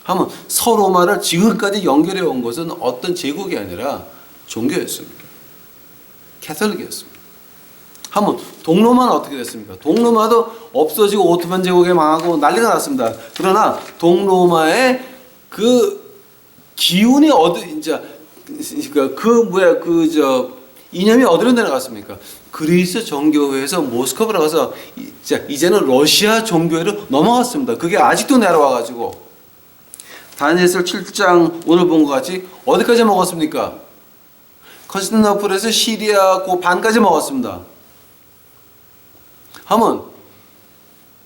하면 서로마를 지금까지 연결해 온 것은 어떤 제국이 아니라 종교였습니다. 캐톨릭이었습니다. 하면 동로마는 어떻게 됐습니까? 동로마도 없어지고 오토만 제국에 망하고 난리가 났습니다. 그러나 동로마의 그 기운이 이념이 어디로 내려갔습니까? 그리스 정교회에서 모스크바로 가서 이제는 러시아 정교회로 넘어갔습니다. 그게 아직도 내려와가지고 다니엘서 7장 오늘 본 것 같이 어디까지 먹었습니까? 컨스탄티노플에서 시리아 그 반까지 먹었습니다. 하면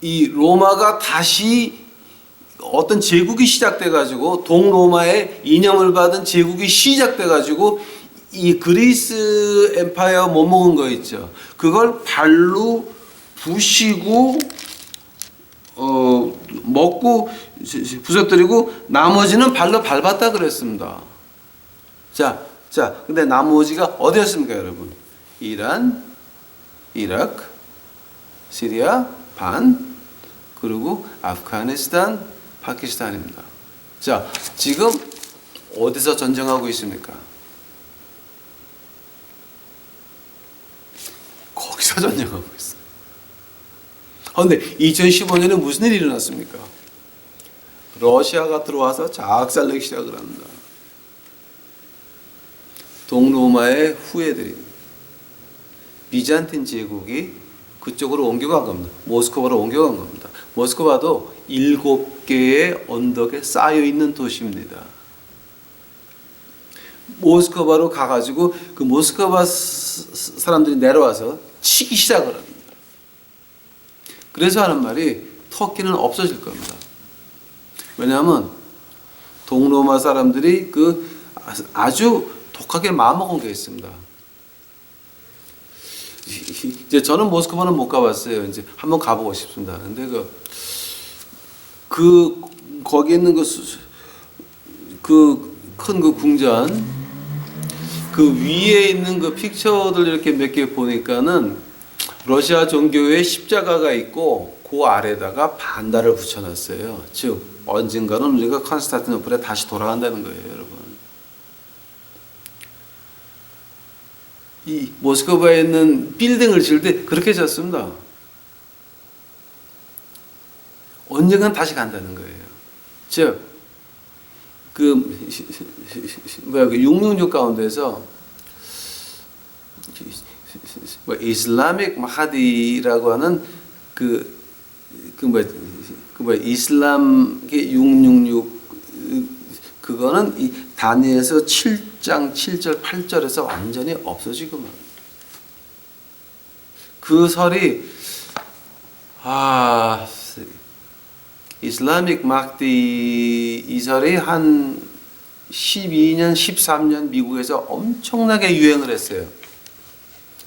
이 로마가 다시 어떤 제국이 시작돼가지고 동로마의 이념을 받은 제국이 시작돼가지고 이 그리스 엠파이어 못 먹은 거 있죠. 그걸 발로 부시고 먹고 부서뜨리고 나머지는 발로 밟았다 그랬습니다. 자, 근데 나머지가 어디였습니까, 여러분? 이란, 이라크, 시리아 반, 그리고 아프가니스탄, 파키스탄입니다. 자, 지금 어디서 전쟁하고 있습니까? 거기서 전쟁하고 있어요. 그런데 2015년에 무슨 일이 일어났습니까? 러시아가 들어와서 작살내기 시작을 합니다. 동로마의 후예들이 비잔틴 제국이 그쪽으로 옮겨간 겁니다. 모스크바로 옮겨간 겁니다. 모스크바도 7개의 언덕에 쌓여있는 도시입니다. 모스크바로 가가지고 그 모스크바 사람들이 내려와서 치기 시작을 합니다. 그래서 하는 말이 터키는 없어질 겁니다. 왜냐하면 동로마 사람들이 그 아주 독하게 마음먹은 게 있습니다. 이제 저는 모스크바는 못 가봤어요. 이제 한번 가보고 싶습니다. 근데 거기 있는 큰 궁전 그 위에 있는 그 픽처들 이렇게 몇 개 보니까는 러시아 종교의 십자가가 있고 그 아래다가 반달을 붙여놨어요. 즉 언젠가는 우리가 콘스탄티노플에 다시 돌아간다는 거예요, 여러분. 이 모스크바에 있는 빌딩을 지을 때 그렇게 지었습니다. 언젠간 다시 간다는 거예요. 즉, 그 666 가운데서 이슬라믹 마하디라고 하는 이슬람계 666 그거는 이 다니엘서 7장 7절 8절에서 완전히 없어지고만 그 설이 이슬라믹 마하디 이 설이 한 12년 13년 미국에서 엄청나게 유행을 했어요.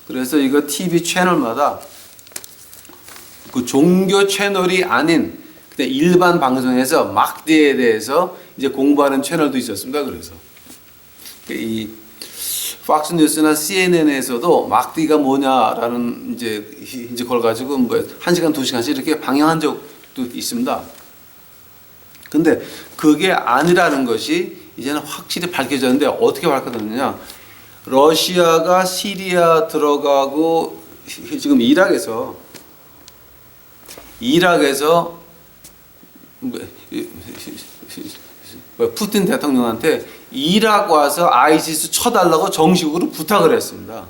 그래서 이거 TV 채널마다 그 종교 채널이 아닌 그냥 일반 방송에서 마흐디에 대해서 이제 공부하는 채널도 있었습니다. 그래서 이 팍스 뉴스나 CNN에서도 마흐디가 뭐냐라는 이제 그걸 가지고 뭐 1시간 2시간씩 이렇게 방영한 적도 있습니다. 근데 그게 아니라는 것이 이제는 확실히 밝혀졌는데 어떻게 밝혀졌느냐? 러시아가 시리아 들어가고 지금 이락에서 푸틴 대통령한테 이락 와서 아이시스 쳐달라고 정식으로 부탁을 했습니다.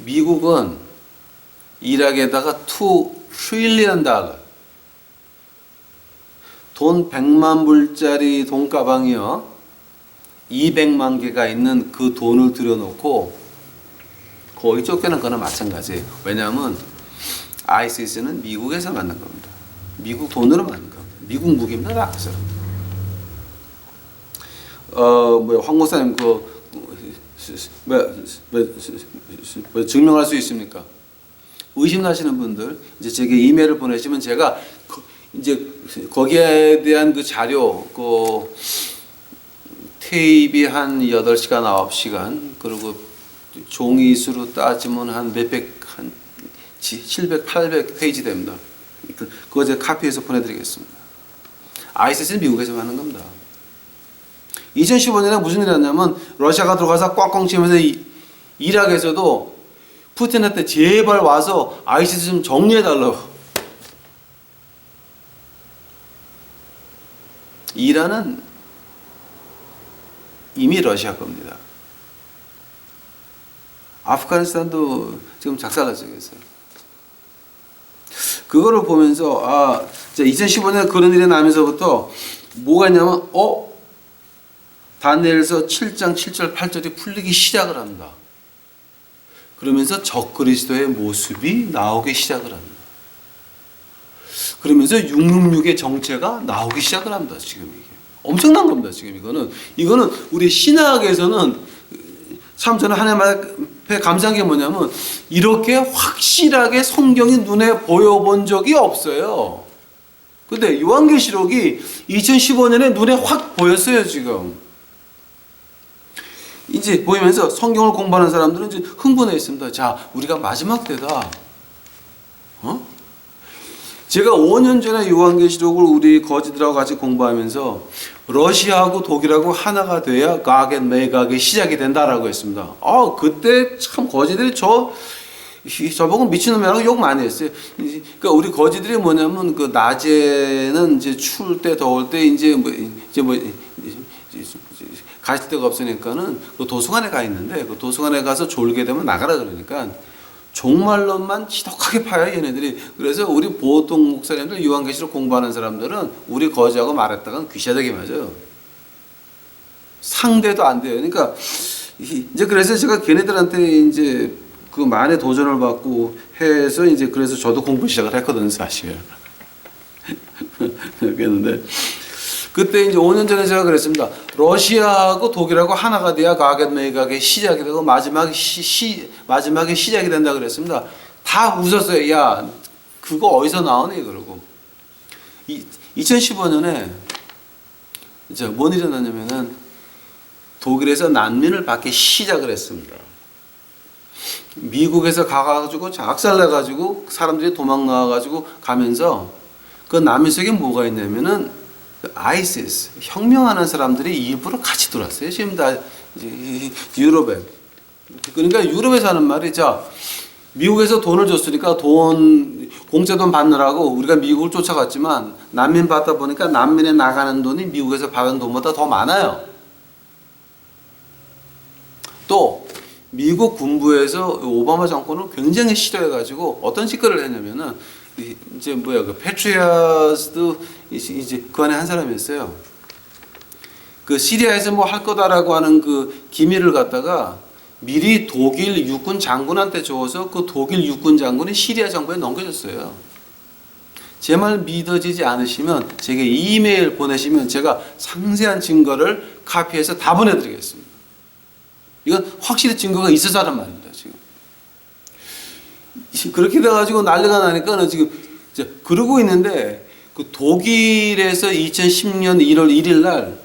미국은 이락에다가 $2 trillion 돈 100만 불짜리 돈가방이요 200만 개가 있는 그 돈을 들여놓고 거의 쫓겨난 거나 마찬가지예요. 왜냐하면 아이시스는 미국에서 만든 겁니다. 미국 돈으로 만든 겁니다. 미국 무기입니다. 나가서. 황 목사님 증명할 수 있습니까? 의심나시는 분들 이제 제게 이메일을 보내시면 제가 이제 거기에 대한 그 자료 테이프 한 8시간 9시간 그리고 종이 수로 따지면 한 700, 800페이지 됩니다. 그거 제가 카피해서 보내드리겠습니다. 아이시스는 미국에서 하는 겁니다. 2015년에 무슨 일이 났냐면 러시아가 들어가서 꽝꽝 치면서 이락에서도 푸틴한테 제발 와서 아이시스 좀 정리해달라고. 이란은 이미 러시아 겁니다. 아프가니스탄도 지금 작살났어요. 그거를 보면서 2015년에 그런 일이 나면서부터 뭐가 있냐면 다니엘서 7장 7절 8절이 풀리기 시작을 합니다. 그러면서 적그리스도의 모습이 나오기 시작을 합니다. 그러면서 666의 정체가 나오기 시작을 합니다. 지금 이게 엄청난 겁니다. 지금 이거는 우리 신학에서는 참 저는 하나님 앞에 감사한 게 뭐냐면 이렇게 확실하게 성경이 눈에 보여본 적이 없어요. 근데 요한계시록이 2015년에 눈에 확 보였어요. 지금 이제 보이면서 성경을 공부하는 사람들은 이제 흥분해 있습니다. 자, 우리가 마지막 때다. 제가 5년 전에 요한계시록을 우리 거지들하고 같이 공부하면서 러시아하고 독일하고 하나가 돼야 가겟 매각이 시작이 된다라고 했습니다. 그때 참 거지들이 저보고 미친놈이라고 욕 많이 했어요. 그러니까 우리 거지들이 뭐냐면 그 낮에는 이제 추울 때 더울 때 가실 데가 없으니까는 그 도서관에 가 있는데 그 도서관에 가서 졸게 되면 나가라 그러니까 종말론만 지독하게 파요 얘네들이. 그래서 우리 보통 목사님들 요한계시록 공부하는 사람들은 우리 거지하고 말했다간 귀시하게 맞아요. 상대도 안 돼요. 그러니까 이제 그래서 제가 걔네들한테 이제 그 만에 도전을 받고 해서 이제 그래서 저도 공부 시작을 했거든요, 사실. 그랬는데 그때 이제 5년 전에 제가 그랬습니다. 러시아하고 독일하고 하나가 돼야 가겟 매각이 시작이 되고 마지막에 시작이 된다 그랬습니다. 다 웃었어요. 야, 그거 어디서 나오니? 그러고 2015년에 이제 뭔 일이 났냐면은 독일에서 난민을 받기 시작을 했습니다. 미국에서 가가지고 작살내가지고 사람들이 도망 나와가지고 가면서 그 남미 속에 뭐가 있냐면은 아이시스 혁명하는 사람들이 일부러 같이 들어왔어요. 지금 다 유럽에. 그러니까 유럽에서 하는 말이 자 미국에서 돈을 줬으니까 돈 공짜 돈 받느라고 우리가 미국을 쫓아갔지만 난민 받다 보니까 난민에 나가는 돈이 미국에서 받은 돈보다 더 많아요. 또 미국 군부에서 오바마 정권을 굉장히 싫어해가지고 어떤 짓거리를 했냐면은 이제 그 패트리어스도 이제 그 안에 한 사람이었어요. 그 시리아에서 뭐 할 거다라고 하는 그 기밀을 갖다가 미리 독일 육군 장군한테 줘서 그 독일 육군 장군이 시리아 정부에 넘겨줬어요. 제 말 믿어지지 않으시면 제게 이메일 보내시면 제가 상세한 증거를 카피해서 다 보내드리겠습니다. 이건 확실히 증거가 있어서 하는 말입니다. 지금 그렇게 돼가지고 난리가 나니까 지금 그러고 있는데 그 독일에서 2010년 1월 1일 날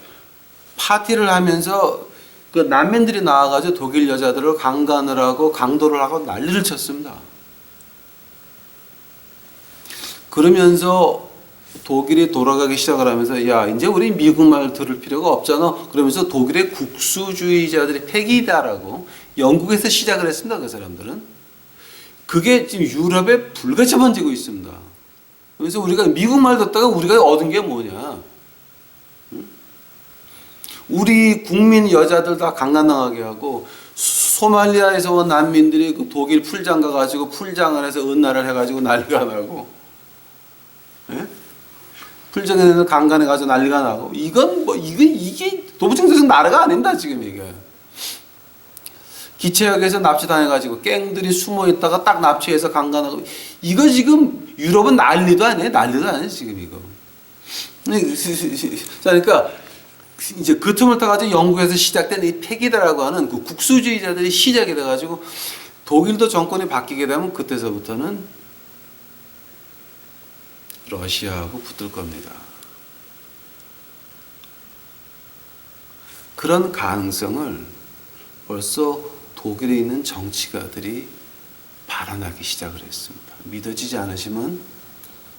파티를 하면서 그 난민들이 나와가지고 독일 여자들을 강간을 하고 강도를 하고 난리를 쳤습니다. 그러면서 독일이 돌아가기 시작을 하면서 야 이제 우리 미국 말 들을 필요가 없잖아. 그러면서 독일의 국수주의자들이 패기다라고 영국에서 시작을 했습니다. 그 사람들은. 그게 지금 유럽에 불같이 번지고 있습니다. 그래서 우리가 미국 말 듣다가 우리가 얻은 게 뭐냐. 우리 국민 여자들 다 강간당하게 하고 소말리아에서 온 난민들이 그 독일 풀장 가가지고 풀장 안에서 은나를 해가지고 난리가 나고 예? 풀장에서 강간해가지고 난리가 나고 이건 뭐 이게 도부증대성 나라가 아닙니다 지금 이게. 기차역에서 납치당해가지고 갱들이 숨어있다가 딱 납치해서 강간하고 이거 지금 유럽은 난리도 아니에요 지금 이거. 그러니까 이제 그 틈을 타가지고 영국에서 시작된 이 패기다라고 하는 그 국수주의자들이 시작이 돼가지고 독일도 정권이 바뀌게 되면 그때서부터는 러시아하고 붙을 겁니다. 그런 가능성을 벌써 독일에 있는 정치가들이 발언하기 시작을 했습니다. 믿어지지 않으시면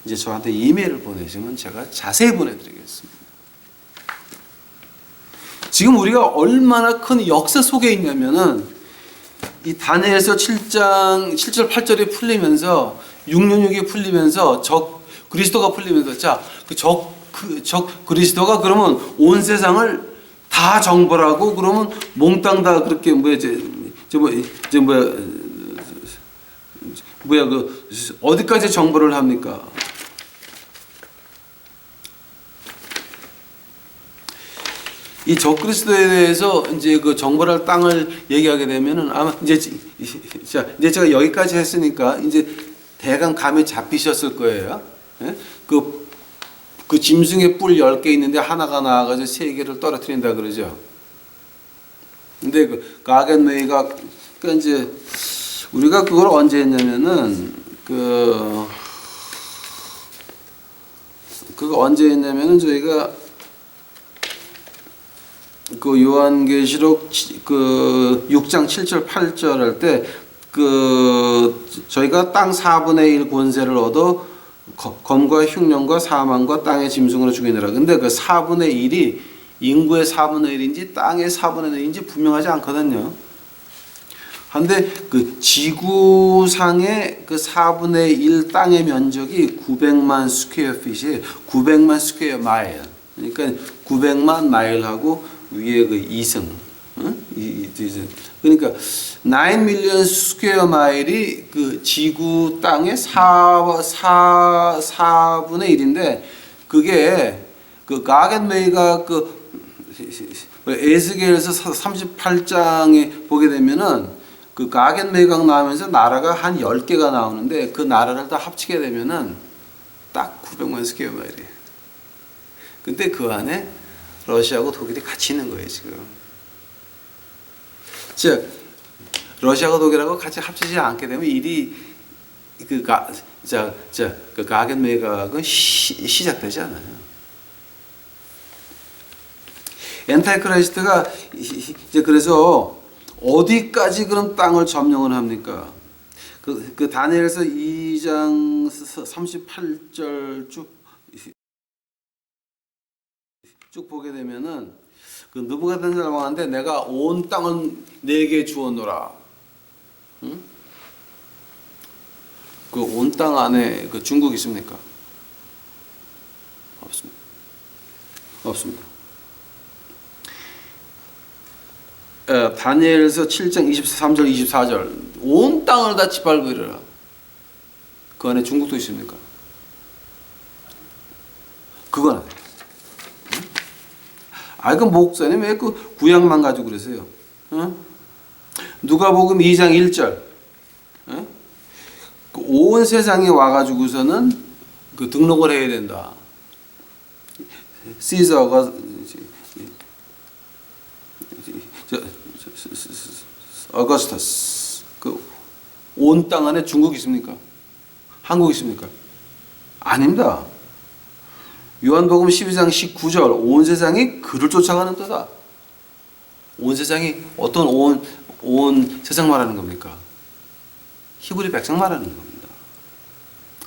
이제 저한테 이메일을 보내시면 제가 자세히 보내드리겠습니다. 지금 우리가 얼마나 큰 역사 속에 있냐면은 이 다니엘서 7장 7절 8절이 풀리면서 666이 풀리면서 적 그리스도가 풀리면서 자, 적 그리스도가 그러면 온 세상을 다 정벌하고 그러면 몽땅 다 그렇게 어디까지 정벌을 합니까? 이 적그리스도에 대해서 이제 그 정벌할 땅을 얘기하게 되면은 아마 이제 제가 여기까지 했으니까 이제 대강 감이 잡히셨을 거예요. 예? 그 짐승의 뿔 10개 있는데 하나가 나와가지고 3개를 떨어뜨린다 그러죠. 근데 그 가겐메이가 그러니까 이제 우리가 그걸 언제 했냐면은 그거 언제 했냐면은 저희가 그 요한계시록 그 6장 7절 8절 할 때 그 저희가 땅 4분의 1 권세를 얻어 검과 흉년과 사망과 땅의 짐승으로 죽이느라. 근데 그 4분의 1이 인구의 4분의 1인지 땅의 4분의 1인지 분명하지 않거든요. 근데 그 지구상의 그 4분의 1 땅의 면적이 900만 스퀘어 핏이 900만 스퀘어 마일. 그러니까 900만 마일하고 위에 그 2승. 그러니까 9 밀리언 스퀘어 마일이 그 지구 땅의 4분의 1인데 그게 그 가겐메이가 그 에스겔에서 38장에 보게 되면은 그 가겐메이가 나오면서 나라가 한 10개가 나오는데 그 나라를 다 합치게 되면은 딱 900만 스퀘어 마일이에요. 근데 그 안에 러시아하고 독일이 같이 있는 거예요, 지금. 즉, 러시아하고 독일하고 같이 합치지 않게 되면 일이 그 가겐메이각은 시작되지 않아요. 엔타이크라이스트가 이제 그래서 어디까지 그럼 땅을 점령을 합니까? 그 다니엘서 2장 38절 쭉 보게 되면은 그 느부갓네살 왕한테 내가 온 땅을 내게 주었노라. 응? 그 온 땅 안에 그 중국이 있습니까? 없습니다. 없습니다. 다니엘서 7장 23절 24절 온 땅을 다 짓밟고 이르라. 그 안에 중국도 있습니까? 그건 안 돼요. 그 목사님 왜 그 구약만 가지고 그러세요? 누가복음 2장 1절 그 온 세상에 와가지고서는 그 등록을 해야 된다. 시저가 어거스터스 그 온 땅 안에 중국 있습니까? 한국 있습니까? 아닙니다. 요한복음 12장 19절 온 세상이 그를 쫓아가는 터다. 온 세상이 어떤 온 세상 말하는 겁니까? 히브리 백성 말하는 겁니다.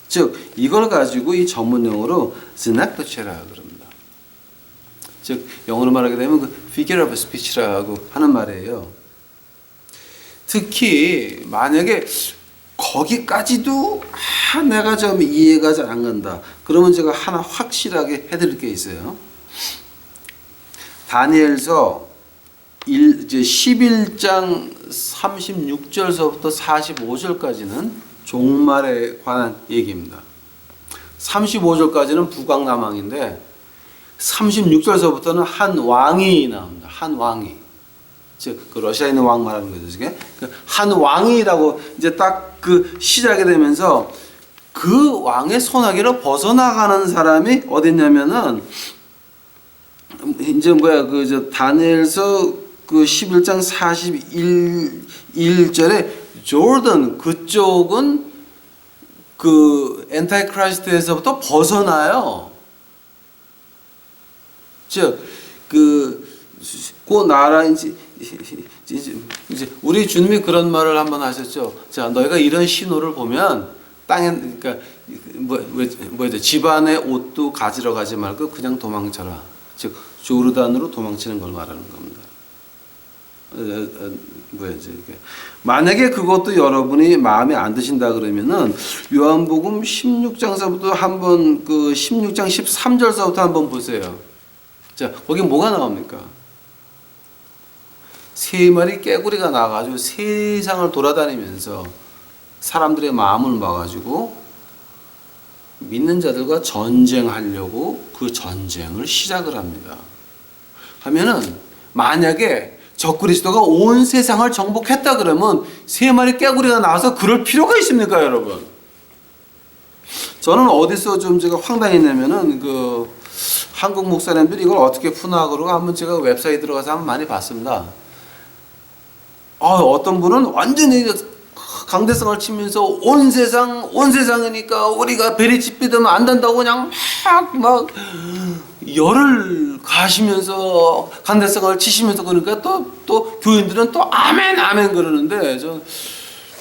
즉 이걸 가지고 이 전문용어로 스낙도체라 그럽니다. 즉 영어로 말하게 되면 그 figure of speech라고 하는 말이에요. 특히 만약에 거기까지도 내가 좀 이해가 잘 안 간다. 그러면 제가 하나 확실하게 해드릴 게 있어요. 다니엘서 11장 36절서부터 45절까지는 종말에 관한 얘기입니다. 35절까지는 북왕남왕인데 36절서부터는 한 왕이 나옵니다. 한 왕이. 즉, 그 러시아에 있는 왕 말하는 거죠. 그 한 왕이라고 이제 딱 그 시작이 되면서 그 왕의 손아귀로 벗어나가는 사람이 어딨냐면은 이제 그 다니엘서 그 11장 41절에 조던 그쪽은 그 엔타이크라이스트에서부터 벗어나요. 즉 그 나라 이제 우리 주님이 그런 말을 한번 하셨죠. 자, 너희가 이런 신호를 보면 땅에 그러니까 뭐죠? 집안의 옷도 가지러 가지 말고 그냥 도망쳐라. 즉 조르단으로 도망치는 걸 말하는 겁니다. 만약에 그것도 여러분이 마음에 안 드신다 그러면은 요한복음 16장서부터 한번 그 16장 13절서부터 한번 보세요. 자, 거기 뭐가 나옵니까? 세 마리 깨구리가 나와가지고 세상을 돌아다니면서 사람들의 마음을 막아가지고 믿는 자들과 전쟁하려고 그 전쟁을 시작을 합니다. 하면은 만약에 적그리스도가 온 세상을 정복했다 그러면 세 마리 깨구리가 나와서 그럴 필요가 있습니까, 여러분? 저는 어디서 좀 제가 황당했냐면은 그 한국 목사님들이 이걸 어떻게 푸나 그러고 한번 제가 웹사이트 들어가서 한번 많이 봤습니다. 어떤 분은 완전히 강대성을 치면서 온 세상이니까 우리가 베리집 믿으면 안 된다고 그냥 막 열을 가시면서 강대성을 치시면서 그러니까 또 교인들은 또 아멘 그러는데 저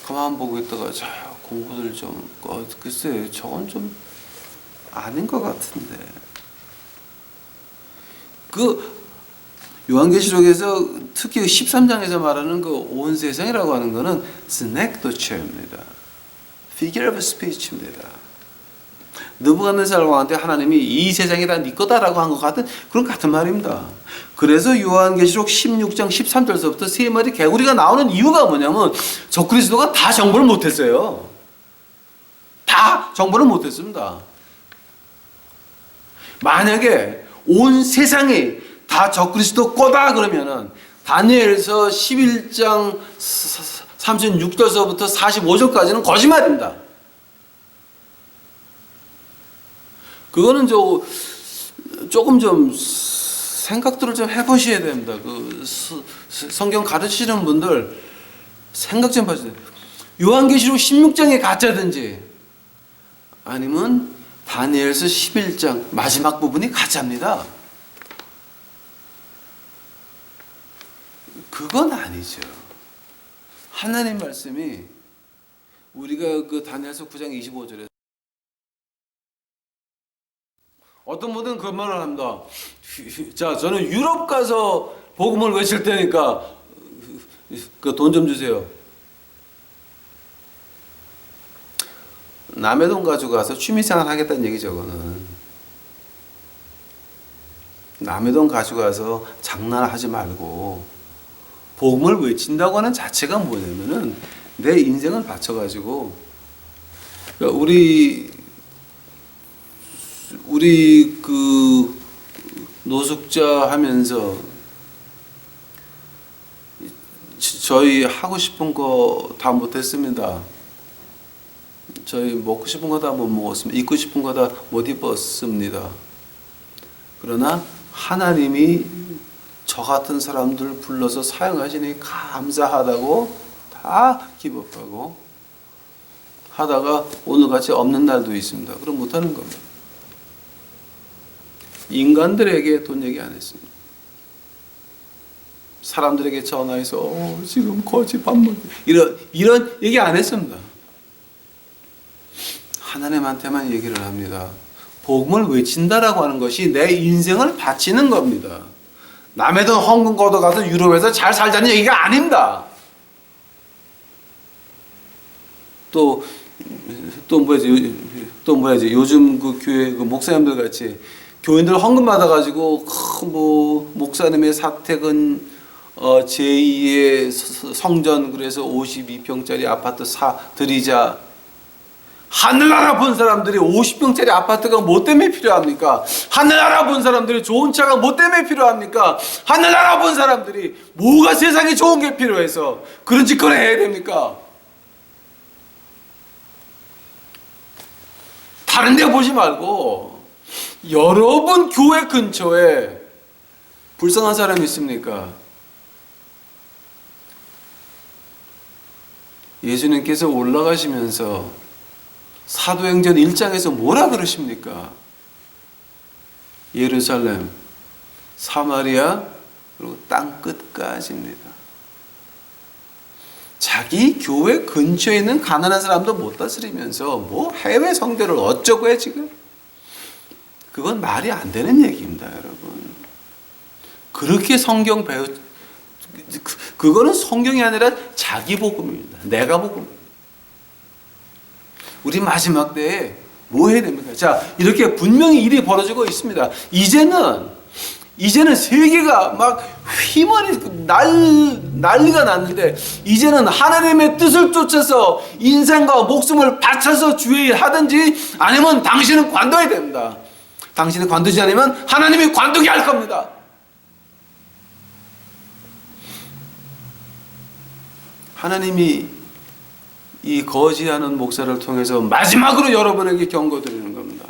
가만 보고 있다가 자 공부들 좀 글쎄 저건 좀 아닌 것 같은데 그 요한계시록에서 특히 13장에서 말하는 그 온 세상이라고 하는 것은 스넥도체입니다. figure of speech입니다. 느부갓네살 왕한테 하나님이 이 세상이 다 네 거다라고 한 것 같은 그런 같은 말입니다. 그래서 요한계시록 16장 13절서부터 세 마리 개구리가 나오는 이유가 뭐냐면 적그리스도가 다 정복을 못했어요. 다 정복을 못했습니다. 만약에 온 세상이 다 적그리스도 거다 그러면은 다니엘서 11장 36절서부터 45절까지는 거짓말입니다. 그거는 조금 좀 생각들을 좀 해보셔야 됩니다. 그 성경 가르치시는 분들 생각 좀 해보세요. 요한계시록 16장이 가짜든지 아니면 다니엘서 11장 마지막 부분이 가짜입니다. 그건 아니죠. 하나님 말씀이 우리가 그 다니엘서 9장 25절에 어떤 분은 그 말을 합니다. 자, 저는 유럽 가서 복음을 외칠 테니까 그 돈 좀 주세요. 남의 돈 가지고 가서 취미생활 하겠다는 얘기죠. 그거는 남의 돈 가지고 가서 장난하지 말고 복음을 외친다고 하는 자체가 뭐냐면은 내 인생을 바쳐가지고 우리 그 노숙자 하면서 저희 하고 싶은 거 다 못했습니다. 저희 먹고 싶은 거 다 못 먹었습니다. 입고 싶은 거 다 못 입었습니다. 그러나 하나님이 저 같은 사람들 불러서 사용하시니 감사하다고 다 기법하고 하다가 오늘같이 없는 날도 있습니다. 그럼 못하는 겁니다. 인간들에게 돈 얘기 안 했습니다. 사람들에게 전화해서 지금 거지 밥 먹 이런 얘기 안 했습니다. 하나님한테만 얘기를 합니다. 복음을 외친다라고 하는 것이 내 인생을 바치는 겁니다. 남의 돈 헌금 걷어가서 유럽에서 잘 살자는 얘기가 아닙니다. 또 뭐야지 요즘 그 교회 그 목사님들 같이 교인들 헌금 받아가지고 뭐 목사님의 사택은 제2의 성전 그래서 52평짜리 아파트 드리자. 하늘나라 본 사람들이 50평짜리 아파트가 뭐 때문에 필요합니까? 하늘나라 본 사람들이 좋은 차가 뭐 때문에 필요합니까? 하늘나라 본 사람들이 뭐가 세상에 좋은 게 필요해서 그런 짓거리 해야 됩니까? 다른 데 보지 말고 여러분 교회 근처에 불쌍한 사람이 있습니까? 예수님께서 올라가시면서 사도행전 1장에서 뭐라 그러십니까? 예루살렘, 사마리아, 그리고 땅 끝까지입니다. 자기 교회 근처에 있는 가난한 사람도 못 다스리면서 뭐 해외 선교를 어쩌고 해 지금? 그건 말이 안 되는 얘기입니다, 여러분. 그렇게 성경 그거는 성경이 아니라 자기 복음입니다. 내가 복음입니다. 우리 마지막 때에 뭐 해야 됩니까? 자, 이렇게 분명히 일이 벌어지고 있습니다. 이제는 세계가 막 난리가 났는데 이제는 하나님의 뜻을 쫓아서 인생과 목숨을 바쳐서 주의 일 하든지 아니면 당신은 관둬야 됩니다. 당신이 관두지 않으면 하나님이 관두게 할 겁니다. 하나님이 이 거지하는 목사를 통해서 마지막으로 여러분에게 경고드리는 겁니다.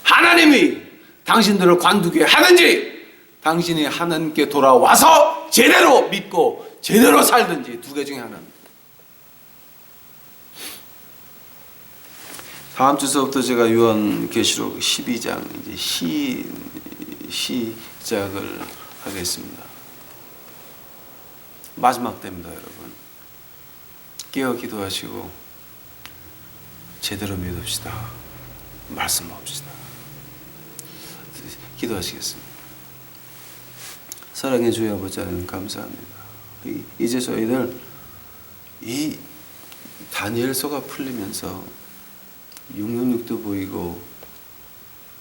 하나님이 당신들을 관두게 하든지 당신이 하나님께 돌아와서 제대로 믿고 제대로 살든지 두 개 중에 하나입니다. 다음 주서부터 제가 요한계시록 12장 이제 시작을 하겠습니다. 마지막 때입니다, 여러분. 깨어 기도하시고 제대로 믿읍시다. 말씀 봅시다. 기도하시겠습니다. 사랑의 주여 아버지 하나님 감사합니다. 이제 저희들 이 다니엘서가 풀리면서 666도 보이고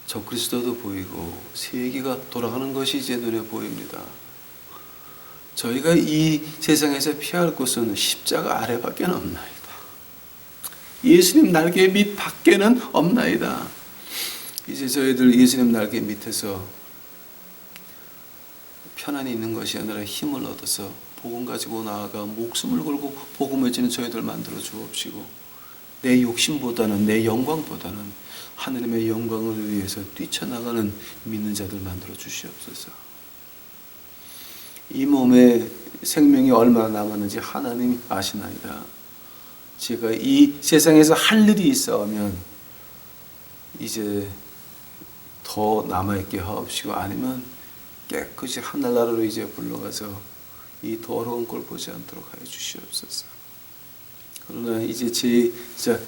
적그리스도도 보이고 세계가 돌아가는 것이 이제 눈에 보입니다. 저희가 이 세상에서 피할 곳은 십자가 아래밖에 없나이다. 예수님 날개 밑 밖에는 없나이다. 이제 저희들 예수님 날개 밑에서 편안히 있는 것이 아니라 힘을 얻어서 복음 가지고 나아가 목숨을 걸고 복음을 지는 저희들 만들어 주옵시고 내 욕심보다는 내 영광보다는 하느님의 영광을 위해서 뛰쳐나가는 믿는 자들 만들어 주시옵소서. 이 몸에 생명이 얼마나 남았는지 하나님이 아시나이다. 제가 이 세상에서 할 일이 있어오면 이제 더 남아있게 하옵시고 아니면 깨끗이 하늘나라로 이제 불러가서 이 더러운 꼴 보지 않도록 하여 주시옵소서. 그러나 이제 진짜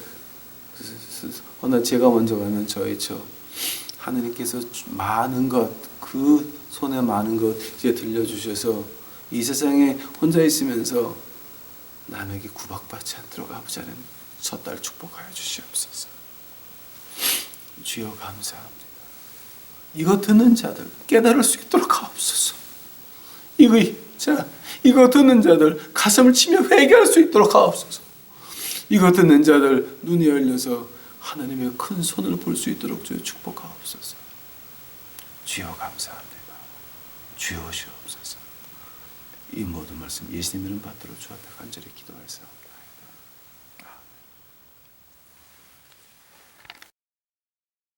허나 제가 먼저 가면 저희죠. 하느님께서 많은 것, 그 손에 많은 것 이제 들려주셔서 이 세상에 혼자 있으면서 남에게 구박받지 않도록 아버지 하나님 첫 달 축복하여 주시옵소서. 주여 감사합니다. 이거 듣는 자들 깨달을 수 있도록 하옵소서. 이거 듣는 자들 가슴을 치며 회개할 수 있도록 하옵소서. 이거 듣는 자들 눈이 열려서 하나님의 큰 손을 볼 수 있도록 주여 축복하옵소서. 주여 감사합니다. 주여 주옵소서. 이 모든 말씀 예수님 이름 받들어 주 앞에 간절히 기도하였사옵니다.